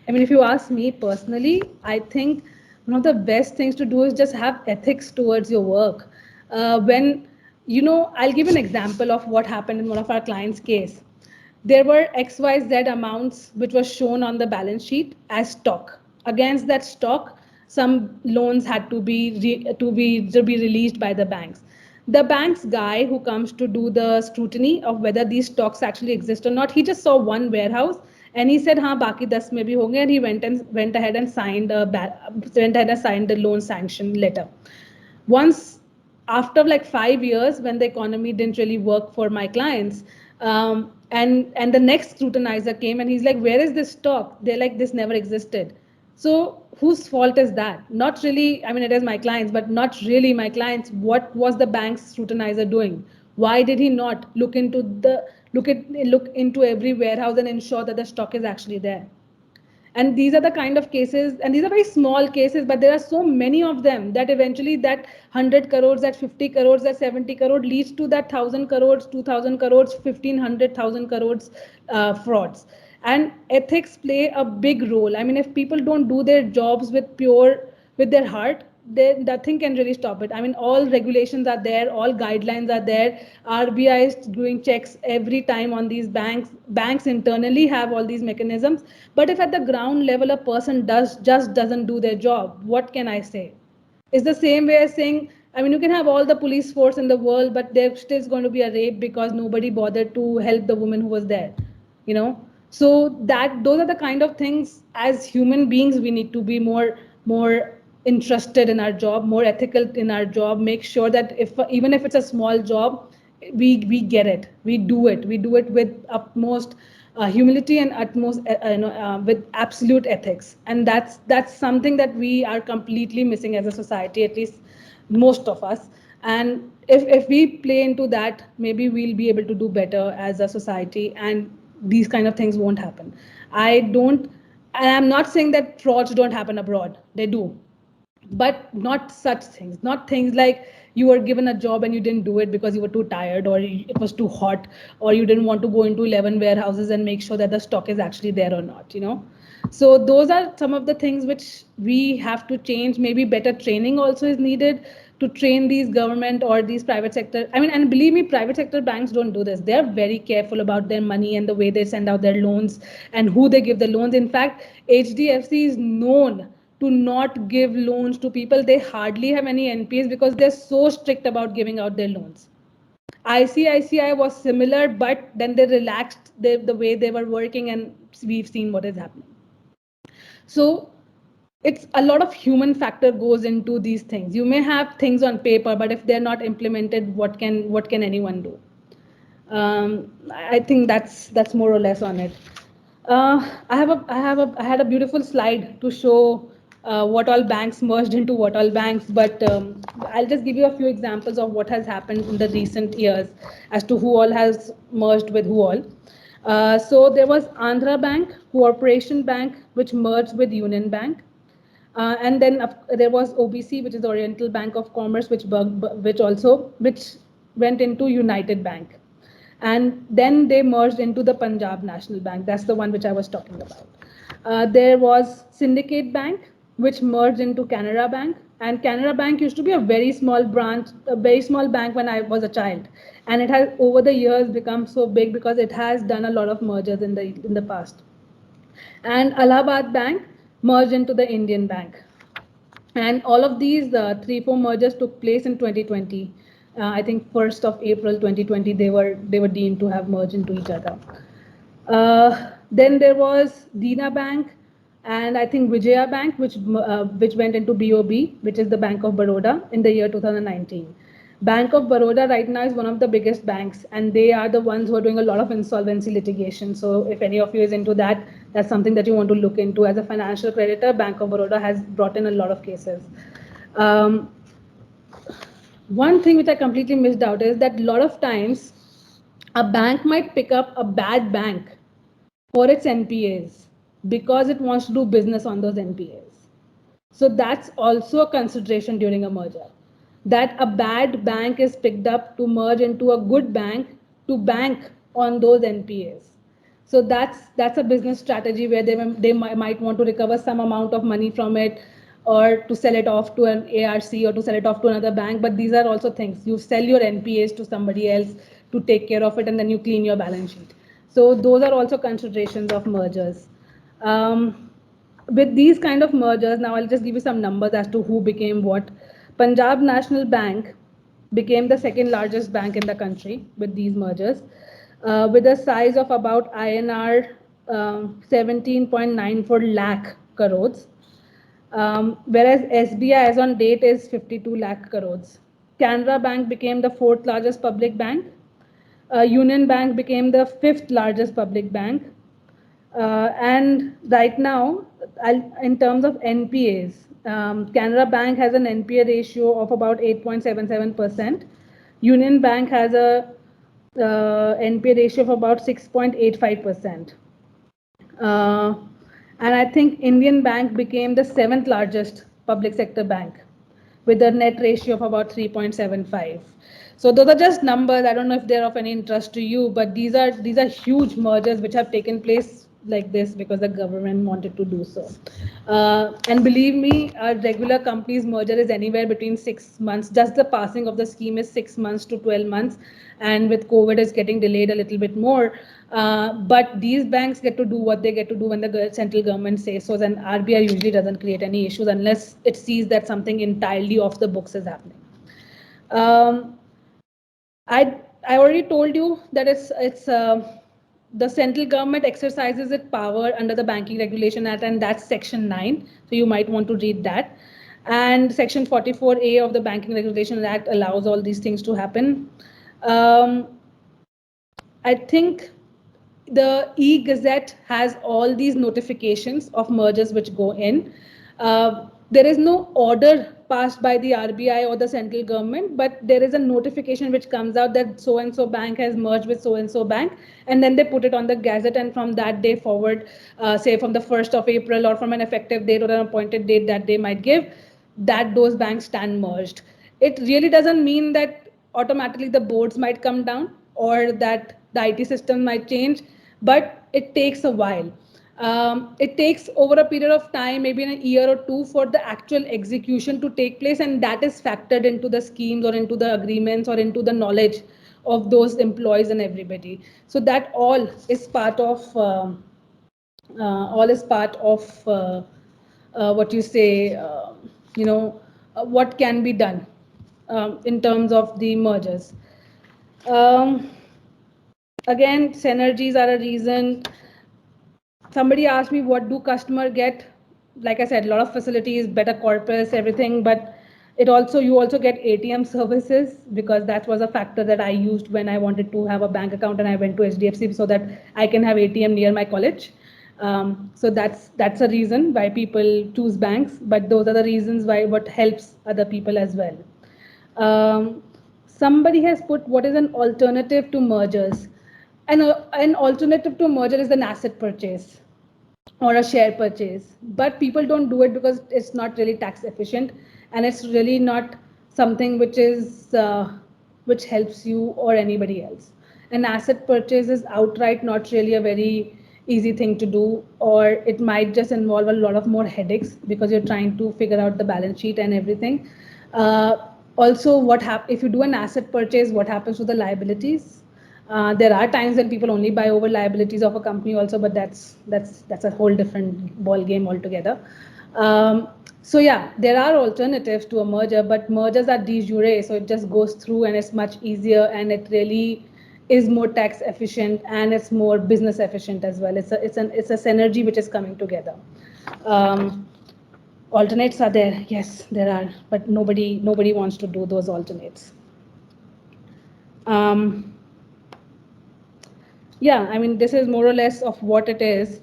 if you ask me personally, I think one of the best things to do is just have ethics towards your work. When I'll give an example of what happened in one of our clients case. There were XYZ amounts which were shown on the balance sheet as stock. Against that stock, some loans had to be released by the banks. The bank's guy who comes to do the scrutiny of whether these stocks actually exist or not, he just saw one warehouse and he said, "हाँ बाकी 10 में भी होंगे," and he went ahead and signed the loan sanction letter. Once after like 5 years, when the economy didn't really work for my clients, and the next scrutinizer came and he's like, "Where is this stock?" They're like, "This never existed." So whose fault is that? Not really. I mean, it is my clients, but not really my clients. What was the bank's scrutinizer doing? Why did he not look into every warehouse and ensure that the stock is actually there? And these are the kind of cases, and these are very small cases, but there are so many of them that eventually that 100 crores, that 50 crores, that 70 crores leads to that 1000 crores, 2000 crores, 1500,000 crores frauds. And ethics play a big role. I mean, if people don't do their jobs with their heart, then nothing can really stop it. I mean, all regulations are there, all guidelines are there. RBI is doing checks every time on these banks. Banks internally have all these mechanisms. But if at the ground level a person doesn't do their job, what can I say? It's the same way as saying, I mean, you can have all the police force in the world, but there's still going to be a rape because nobody bothered to help the woman who was there, you know? So that those are the kind of things as human beings we need to be more interested in our job, more ethical in our job, make sure that if even if it's a small job, we get it, we do it with utmost humility and utmost with absolute ethics. And that's something that we are completely missing as a society, at least most of us. And if we play into that, maybe we'll be able to do better as a society, and these kind of things won't happen. I don't And I'm not saying that frauds don't happen abroad, they do, but not such things, not things like you were given a job and you didn't do it because you were too tired or it was too hot or you didn't want to go into 11 warehouses and make sure that the stock is actually there or not. So those are some of the things which we have to change. Maybe better training also is needed to train these government or these private sector. I mean, and believe me, private sector banks don't do this. They're very careful about their money and the way they send out their loans and who they give the loans. In fact, HDFC is known to not give loans to people. They hardly have any NPAs because they're so strict about giving out their loans. ICICI was similar, but then they relaxed the way they were working, and we've seen what is happening. So it's a lot of human factor goes into these things. You may have things on paper, but if they're not implemented, what can anyone do? I think that's more or less on it. I had a beautiful slide to show what all banks merged into what all banks, but I'll just give you a few examples of what has happened in the recent years as to who all has merged with who all. So there was Andhra Bank, Corporation Bank, which merged with Union Bank. And then there was OBC, which is Oriental Bank of Commerce, which went into United Bank. And then they merged into the Punjab National Bank. That's the one which I was talking about. There was Syndicate Bank, which merged into Canara Bank. And Canara Bank used to be a very small branch, a very small bank when I was a child. And it has over the years become so big because it has done a lot of mergers in the past. And Allahabad Bank merged into the Indian Bank. And all of these 3-4 mergers took place in 2020. I think 1st of April 2020 they were deemed to have merged into each other. Then there was Dina Bank and I think Vijaya Bank, which went into BOB, which is the Bank of Baroda, in the year 2019. Bank of Baroda right now is one of the biggest banks, and they are the ones who are doing a lot of insolvency litigation. So if any of you is into that, that's something that you want to look into. As a financial creditor, Bank of Baroda has brought in a lot of cases. One thing which I completely missed out is that a lot of times a bank might pick up a bad bank for its NPAs because it wants to do business on those NPAs. So that's also a consideration during a merger, that a bad bank is picked up to merge into a good bank to bank on those NPAs. So that's a business strategy where they might want to recover some amount of money from it, or to sell it off to an ARC or to sell it off to another bank. But these are also things. You sell your NPAs to somebody else to take care of it, and then you clean your balance sheet. So those are also considerations of mergers. With these kind of mergers, now I'll just give you some numbers as to who became what. Punjab National Bank became the second largest bank in the country with these mergers, with a size of about INR 17.94 lakh crores. Whereas SBI as on date is 52 lakh crores. Canara Bank became the 4th largest public bank. Union Bank became the 5th largest public bank. And right now, in terms of NPAs, Canara Bank has an NPA ratio of about 8.77%. Union Bank has a NPA ratio of about 6.85%. And I think Indian Bank became the 7th largest public sector bank with a net ratio of about 3.75. So those are just numbers. I don't know if they're of any interest to you, but these are huge mergers which have taken place like this because the government wanted to do so. And believe me, a regular company's merger is anywhere between 6 months. Just the passing of the scheme is 6 months to 12 months. And with COVID, it's getting delayed a little bit more. But these banks get to do what they get to do when the central government says so. And RBI usually doesn't create any issues unless it sees that something entirely off the books is happening. I already told you that it's the central government exercises its power under the Banking Regulation Act, and that's Section 9. So you might want to read that. And Section 44A of the Banking Regulation Act allows all these things to happen. I think the e-Gazette has all these notifications of mergers which go in. There is no order passed by the RBI or the central government, but there is a notification which comes out that so-and-so bank has merged with so-and-so bank, and then they put it on the Gazette, and from that day forward, say from the 1st of April or from an effective date or an appointed date that they might give, that those banks stand merged. It really doesn't mean that automatically the boards might come down or that the IT system might change, but it takes a while. It takes over a period of time, maybe in a year or two, for the actual execution to take place, and that is factored into the schemes or into the agreements or into the knowledge of those employees and everybody. So that all is part of what you say, what can be done in terms of the mergers. Um, Again, synergies are a reason. Somebody asked me, what do customer get? Like I said, a lot of facilities, better corpus, everything, but you also get ATM services, because that was a factor that I used when I wanted to have a bank account and I went to HDFC so that I can have ATM near my college. So that's a reason why people choose banks, but those are the reasons why what helps other people as well. Somebody has put, what is an alternative to mergers? An alternative to merger is an asset purchase or a share purchase, but people don't do it because it's not really tax efficient, and it's really not something which helps you or anybody else. An asset purchase is outright not really a very easy thing to do, or it might just involve a lot of more headaches because you're trying to figure out the balance sheet and everything. Also, if you do an asset purchase, what happens to the liabilities? There are times when people only buy over liabilities of a company also, but that's a whole different ball game altogether. So yeah, there are alternatives to a merger, but mergers are de jure, so it just goes through and it's much easier, and it really is more tax efficient and it's more business efficient as well. It's a synergy which is coming together. Alternates are there, yes, there are, but nobody wants to do those alternates. Yeah, I mean, this is more or less of what it is.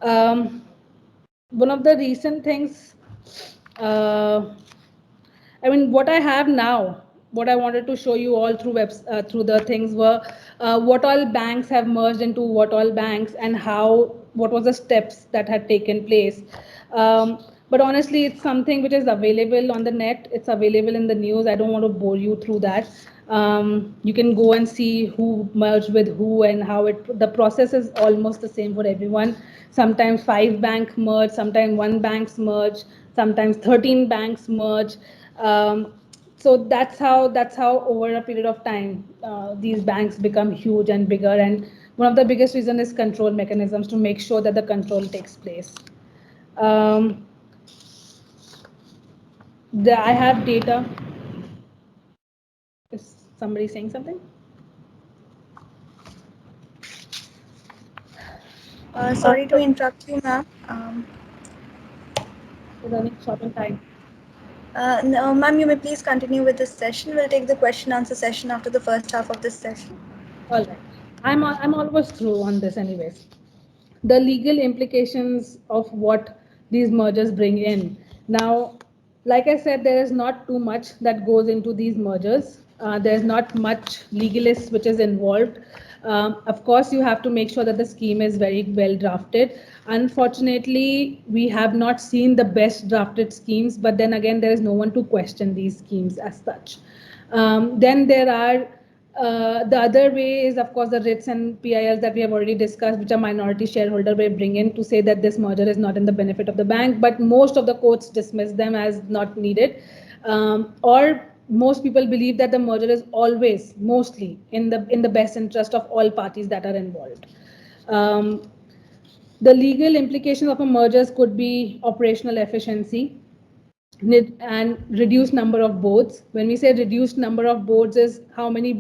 One of the recent things, I mean, what I have now, what I wanted to show you all through the things were what all banks have merged into what all banks, and what was the steps that had taken place. But honestly, it's something which is available on the net. It's available in the news. I don't want to bore you through that. You can go and see who merged with who and the process is almost the same for everyone. Sometimes 5 banks merge, sometimes 1 banks merge, sometimes 13 banks merge. So that's how over a period of time these banks become huge and bigger. And one of the biggest reason is control mechanisms to make sure that the control takes place. I have data. Is somebody saying something? Sorry to interrupt you, ma'am. Running short on time. No, ma'am, you may please continue with this session. We'll take the question answer session after the first half of this session. All right. I'm almost through on this anyways. The legal implications of what these mergers bring in. Now, like I said, there is not too much that goes into these mergers. There's not much legalist which is involved. Of course, you have to make sure that the scheme is very well drafted. Unfortunately, we have not seen the best drafted schemes, but then again, there is no one to question these schemes as such. Then there are the other way is, of course, the RITs and PILs that we have already discussed, which a minority shareholder may bring in to say that this merger is not in the benefit of the bank, but most of the courts dismiss them as not needed. Or most people believe that the merger is always mostly in the best interest of all parties that are involved. The legal implications of a merger could be operational efficiency and reduced number of boards. When we say reduced number of boards is how many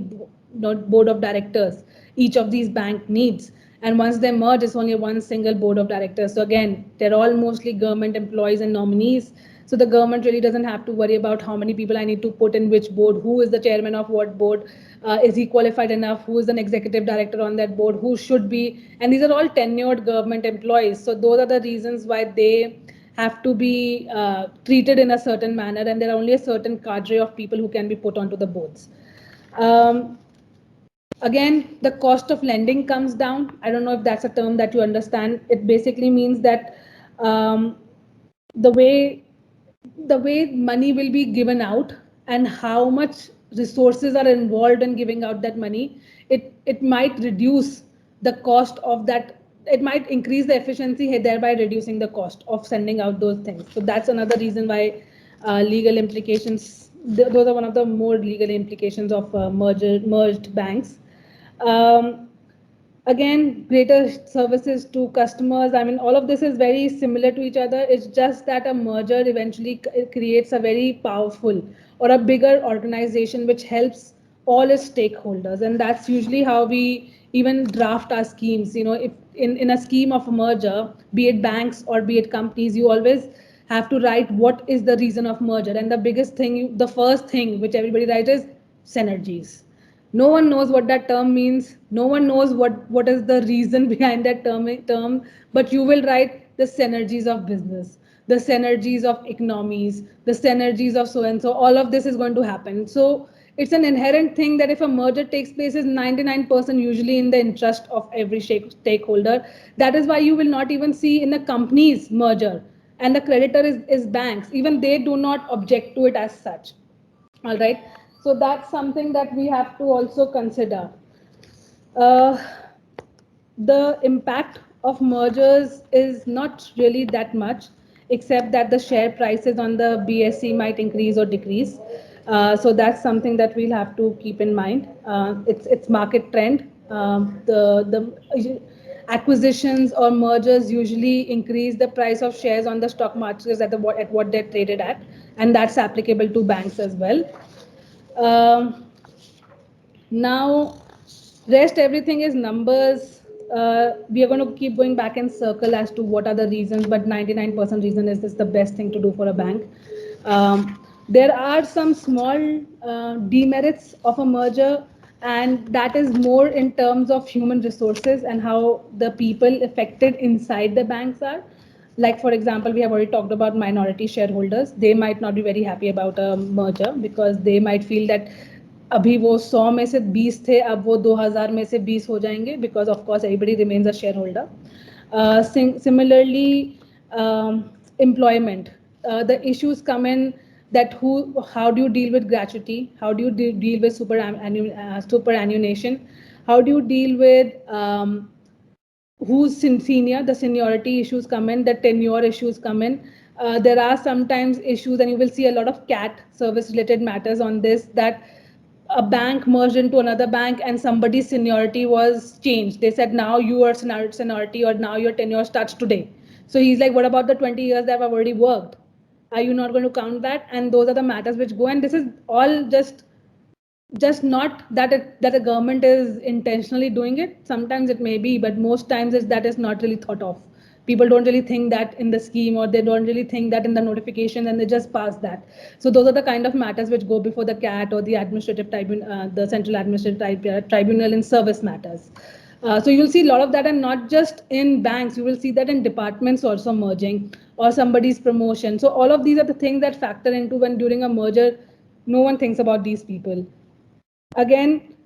board of directors each of these bank needs. And once they merge, it's only one single board of directors. So again, they're all mostly government employees and nominees. So the government really doesn't have to worry about how many people I need to put in which board, who is the chairman of what board, is he qualified enough, who is an executive director on that board, who should be, and these are all tenured government employees. So those are the reasons why they have to be treated in a certain manner, and there are only a certain cadre of people who can be put onto the boards. Again, the cost of lending comes down. I don't know if that's a term that you understand. It basically means that the way money will be given out and how much resources are involved in giving out that money, it might reduce the cost of that. It might increase the efficiency, thereby reducing the cost of sending out those things. So that's another reason why legal implications, those are one of the more legal implications of merged banks. Again, greater services to customers. I mean, all of this is very similar to each other. It's just that a merger eventually creates a very powerful or a bigger organization which helps all its stakeholders. And that's usually how we even draft our schemes. You know, if in a scheme of a merger, be it banks or be it companies, you always have to write what is the reason of merger. And the biggest thing, the first thing which everybody writes is synergies. No one knows what that term means. No one knows what is the reason behind that term, but you will write the synergies of business, the synergies of economies, the synergies of so and so. All of this is going to happen. So it's an inherent thing that if a merger takes place, is 99% usually in the interest of every stakeholder. That is why you will not even see in a company's merger and the creditor is banks. Even they do not object to it as such. All right. So that's something that we have to also consider. Uh, the impact of mergers is not really that much, except that the share prices on the BSE might increase or decrease. So that's something that we'll have to keep in mind. It's market trend. The acquisitions or mergers usually increase the price of shares on the stock markets at what they're traded at, and that's applicable to banks as well. Um, Now, rest everything is numbers. We are going to keep going back in circle as to what are the reasons, but 99% reason is this the best thing to do for a bank. There are some small demerits of a merger, and that is more in terms of human resources and how the people affected inside the banks are. Like, for example, we have already talked about minority shareholders. They might not be very happy about a merger because they might feel that अभी वो 100 में से 20 थे, अब वो 2000 में से 20 हो जाएंगे, because of course everybody remains a shareholder. Similarly, employment, the issues come in that how do you deal with gratuity, how do you deal with superannuation, how do you deal with who's senior, the seniority issues come in, the tenure issues come in. There are sometimes issues, and you will see a lot of CAT, service related matters, on this, that a bank merged into another bank and somebody's seniority was changed. They said, now your seniority or now your tenure starts today. So he's like, what about the 20 years that I've already worked? Are you not going to count that? And those are the matters which go. And this is all just not that that a government is intentionally doing it. Sometimes it may be, but most times that is not really thought of. People don't really think that in the scheme, or they don't really think that in the notification, and they just pass that. So those are the kind of matters which go before the CAT or the administrative tribunal, the central administrative tribunal in service matters. So you'll see a lot of that, and not just in banks. You will see that in departments also merging, or somebody's promotion. So all of these are the things that factor into when during a merger. No one thinks about these people. Again,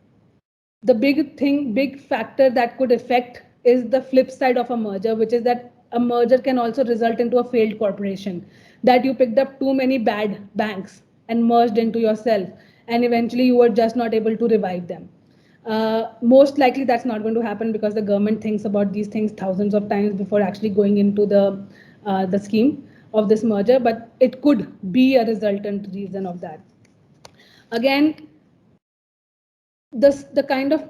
the big factor that could affect is the flip side of a merger, which is that a merger can also result into a failed corporation, that you picked up too many bad banks and merged into yourself, and eventually you were just not able to revive them. Most likely that's not going to happen, because the government thinks about these things thousands of times before actually going into the scheme of this merger, but it could be a resultant reason of that. Again, the kind of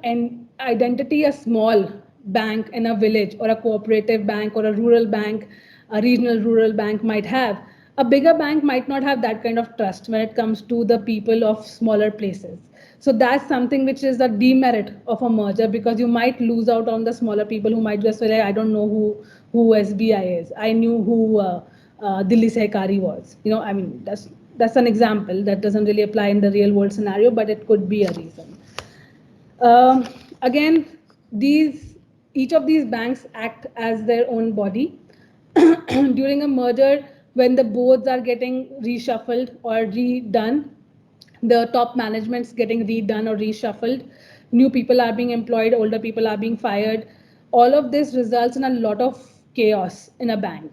identity a small bank in a village, or a cooperative bank, or a rural bank, a regional rural bank might have, a bigger bank might not have that kind of trust when it comes to the people of smaller places. So that's something which is a demerit of a merger, because you might lose out on the smaller people who might just say, I don't know who SBI is. I knew who Delhi Sehkari was. I mean, that's an example that doesn't really apply in the real world scenario, but it could be a reason. Again, each of these banks act as their own body. During a merger, when the boards are getting reshuffled or redone, the top management's getting redone or reshuffled, new people are being employed, older people are being fired. All of this results in a lot of chaos in a bank.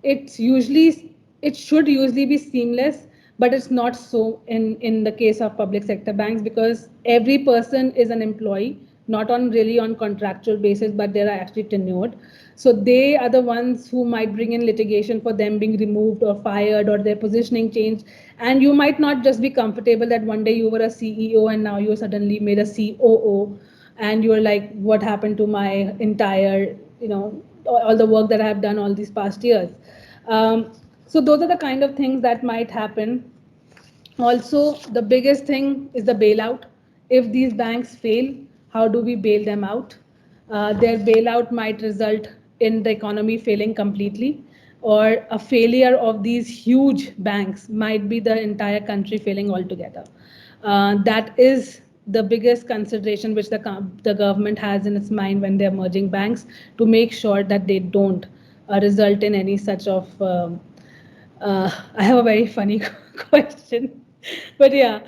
It should usually be seamless, but it's not so in the case of public sector banks, because every person is an employee, not on contractual basis, but they are actually tenured. So they are the ones who might bring in litigation for them being removed or fired, or their positioning changed. And you might not just be comfortable that one day you were a CEO and now you're suddenly made a COO, and you're like, what happened to my entire, all the work that I have done all these past years. So those are the kind of things that might happen. Also, the biggest thing is the bailout. If these banks fail, how do we bail them out? Their bailout might result in the economy failing completely, or a failure of these huge banks might be the entire country failing altogether. That is the biggest consideration which the government has in its mind when they're merging banks, to make sure that they don't result in any such of I have a very funny question, but yeah,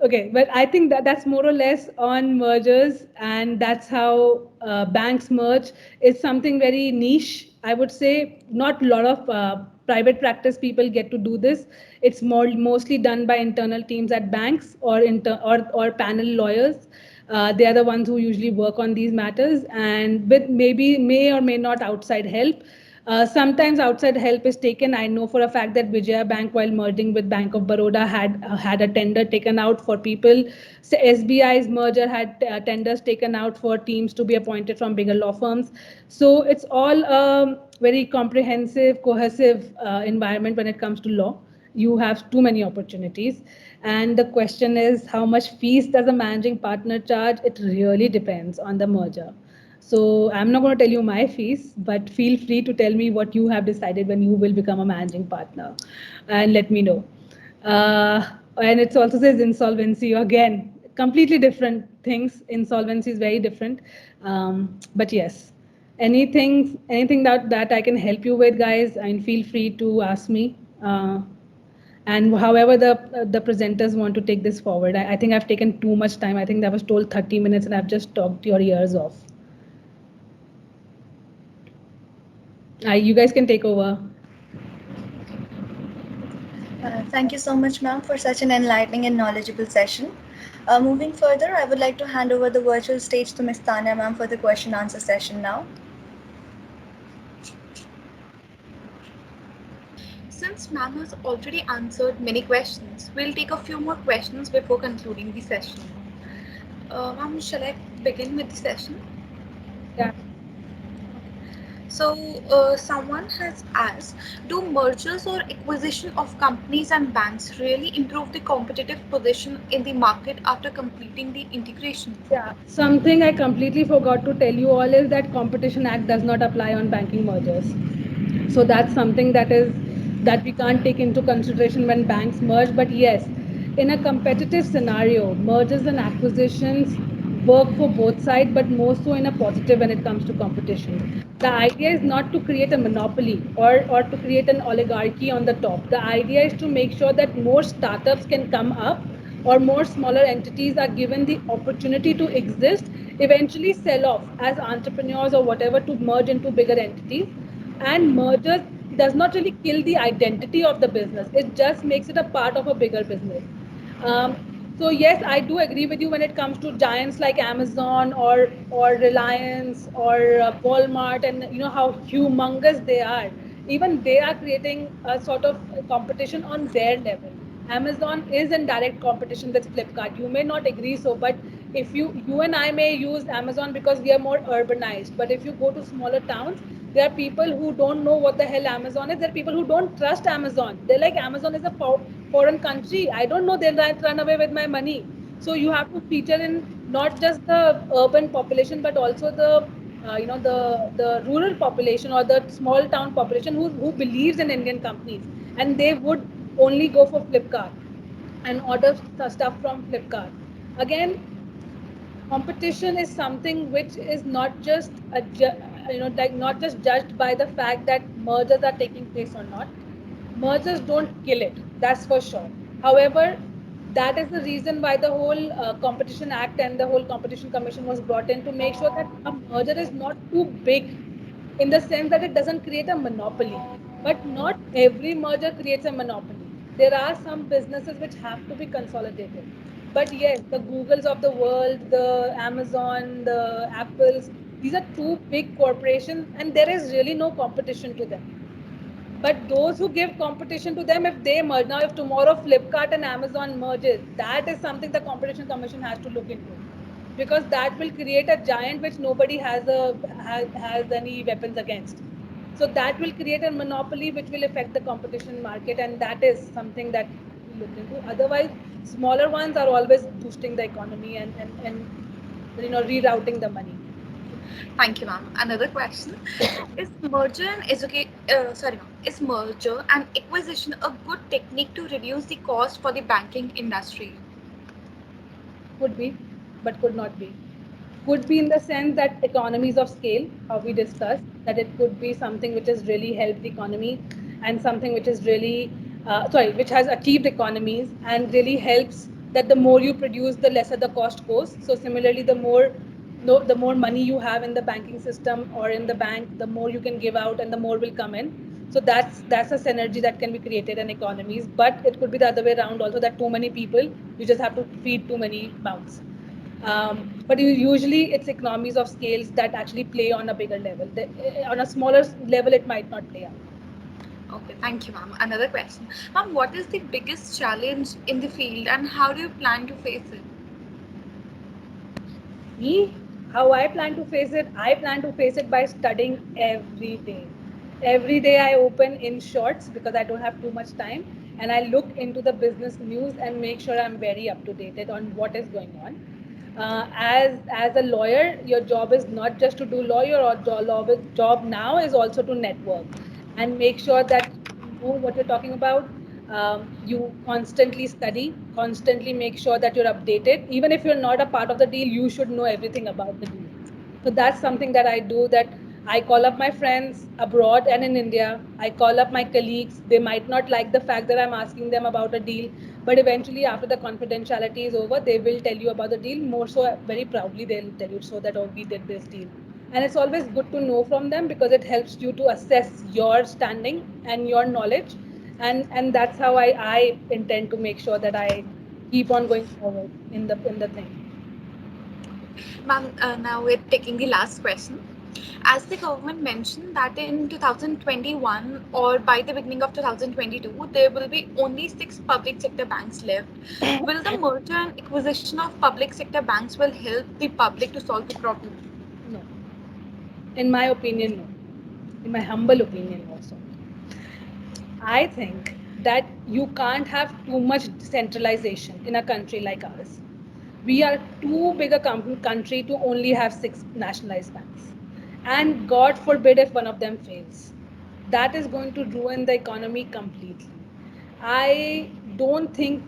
okay. But I think that that's more or less on mergers, and that's how banks merge. It's something very niche, I would say. Not a lot of private practice people get to do this. It's mostly done by internal teams at banks, or or panel lawyers. They are the ones who usually work on these matters, and with maybe may or may not outside help. Sometimes outside help is taken. I know for a fact that Vijaya Bank, while merging with Bank of Baroda, had a tender taken out for people. So SBI's merger had tenders taken out for teams to be appointed from bigger law firms. So it's all a very comprehensive, cohesive environment when it comes to law. You have too many opportunities. And the question is, how much fees does a managing partner charge? It really depends on the merger. So I'm not going to tell you my fees, but feel free to tell me what you have decided when you will become a managing partner, and let me know. And it also says insolvency again, completely different things. Insolvency is very different, but yes. Anything that I can help you with, guys, and feel free to ask me. And however the presenters want to take this forward, I think I've taken too much time. I think I was told 30 minutes, and I've just talked your ears off. You guys can take over. Thank you so much, ma'am, for such an enlightening and knowledgeable session. Moving further, I would like to hand over the virtual stage to Ms. Tanya, ma'am, for the question answer session now. Since ma'am has already answered many questions, we'll take a few more questions before concluding the session. Ma'am, shall I begin with the session? Yeah. So, someone has asked, do mergers or acquisition of companies and banks really improve the competitive position in the market after completing the integration? Yeah. Something I completely forgot to tell you all is that Competition Act does not apply on banking mergers. So that's something that we can't take into consideration when banks merge. But yes, in a competitive scenario, mergers and acquisitions work for both sides, but more so in a positive when it comes to competition. The idea is not to create a monopoly, or to create an oligarchy on the top. The idea is to make sure that more startups can come up, or more smaller entities are given the opportunity to exist, eventually sell off as entrepreneurs or whatever, to merge into bigger entities. And mergers does not really kill the identity of the business. It just makes it a part of a bigger business. Um, so yes, I do agree with you when it comes to giants like Amazon, or Reliance, or Walmart, and you know how humongous they are. Even they are creating a sort of competition on their level. Amazon is in direct competition with Flipkart. You may not agree so, but if you and I may use Amazon because we are more urbanized. But if you go to smaller towns, there are people who don't know what the hell Amazon is. There are people who don't trust Amazon. They're like, Amazon is a foreign country. I don't know. They'll run away with my money. So you have to feature in not just the urban population, but also the rural population, or the small town population who believes in Indian companies, and they would only go for Flipkart and order stuff from Flipkart. Again, competition is something which is not just not just judged by the fact that mergers are taking place or not. Mergers don't kill it, that's for sure. However, that is the reason why the whole Competition Act and the whole Competition Commission was brought in, to make sure that a merger is not too big, in the sense that it doesn't create a monopoly. But not every merger creates a monopoly. There are some businesses which have to be consolidated. But yes, the Googles of the world, the Amazon, the Apples, these are too big corporations, and there is really no competition to them. But those who give competition to them, if they merge, now if tomorrow Flipkart and Amazon merges, that is something the Competition Commission has to look into. because that will create a giant which nobody has any weapons against. So that will create a monopoly which will affect the competition market, and that is something that we look into. Otherwise, smaller ones are always boosting the economy and rerouting the money. Thank you, ma'am. Another question: Is merger and is merger and acquisition a good technique to reduce the cost for the banking industry? Could be, but could not be. Could be in the sense that economies of scale, how we discussed, that it could be something which has really helped the economy, and something which is really, which has achieved economies and really helps that the more you produce, the lesser the cost goes. So similarly, the more no, the more money you have in the banking system or in the bank, the more you can give out and the more will come in. So that's a synergy that can be created in economies. But it could be the other way around also, that too many people, you just have to feed too many mouths. But usually it's economies of scales that actually play on a bigger level. On a smaller level, it might not play out. Okay, thank you, ma'am. Another question, ma'am: What is the biggest challenge in the field, and how do you plan to face it? Me, how I plan to face it, I plan to face it by studying every day. Every day I open in shorts because I don't have too much time, and I look into the business news and make sure I'm very up to date on what is going on. As a lawyer, your job is not just to do lawyer, or job now is also to network and make sure that you know what you're talking about. You constantly study, constantly make sure that you're updated. Even if you're not a part of the deal, you should know everything about the deal. So that's something that I do, that I call up my friends abroad and in India. I call up my colleagues. They might not like the fact that I'm asking them about a deal, but eventually after the confidentiality is over, they will tell you about the deal. More so, very proudly, they'll tell you so that, oh, we did this deal. And it's always good to know from them because it helps you to assess your standing and your knowledge. And that's how I intend to make sure that I keep on going forward in the thing. Ma'am, now we're taking the last question. As the government mentioned that in 2021 or by the beginning of 2022, there will be only 6 public sector banks left. Will the merger and acquisition of public sector banks will help the public to solve the problem? No. In my opinion, no. In my humble opinion, also. I think that you can't have too much centralization in a country like ours. We are too big a country to only have 6 nationalized banks. And God forbid if one of them fails. That is going to ruin the economy completely. I don't think,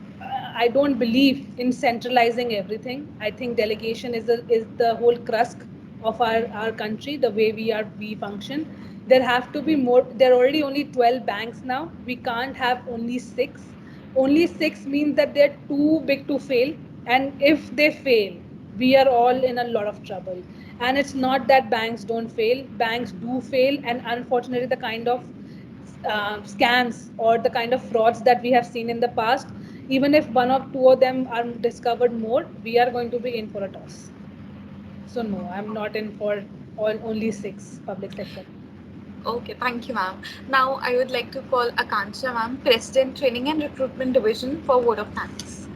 I don't believe in centralizing everything. I think delegation is the whole crux of our country, the way we function. There have to be more. There are already only 12 banks now. We can't have only 6. Only 6 means that they're too big to fail. And if they fail, we are all in a lot of trouble. And it's not that banks don't fail. Banks do fail. And unfortunately, the kind of scams or the kind of frauds that we have seen in the past, even if one or two of them are discovered more, we are going to be in for a toss. So no, I'm not in for only 6 public sector. Okay, thank you, ma'am. Now I would like to call Akanksha, ma'am, President, Training and Recruitment Division, for word of thanks.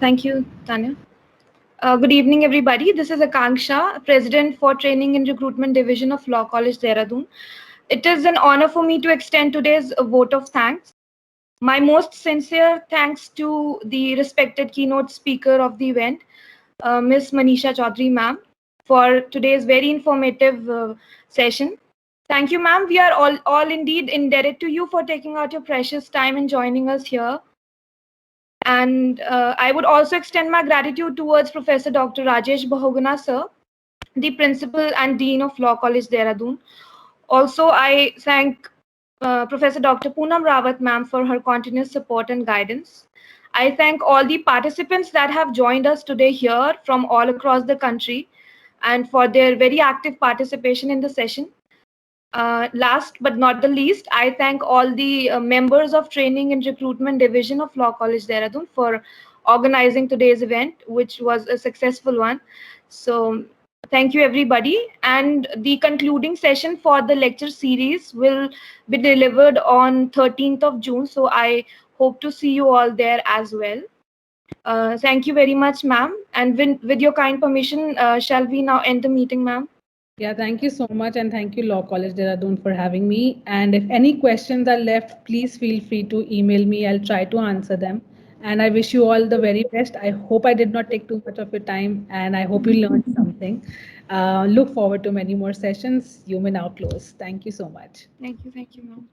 Thank you, Tanya. Good evening, everybody. This is Akanksha, President for Training and Recruitment Division of Law College, Dehradun. It is an honor for me to extend today's vote of thanks. My most sincere thanks to the respected keynote speaker of the event, Ms. Manisha Chaudhary, ma'am, for today's very informative session. Thank you, ma'am. We are all indeed indebted to you for taking out your precious time and joining us here. And I would also extend my gratitude towards Professor Dr. Rajesh Bahuguna, sir, the Principal and Dean of Law College, Dehradun. Also, I thank Professor Dr. Poonam Rawat, ma'am, for her continuous support and guidance. I thank all the participants that have joined us today here from all across the country and for their very active participation in the session. Last but not the least, I thank all the members of Training and Recruitment Division of Law College, Dehradun, for organizing today's event, which was a successful one. So thank you, everybody. And the concluding session for the lecture series will be delivered on 13th of June. So I hope to see you all there as well. Thank you very much, ma'am. And with your kind permission, shall we now end the meeting, ma'am? Yeah, thank you so much, and thank you Law College Dehradun for having me. And if any questions are left, please feel free to email me. I'll try to answer them. And I wish you all the very best. I hope I did not take too much of your time, and I hope you learned something. Look forward to many more sessions. You may now close. Thank you so much. Thank you, ma'am.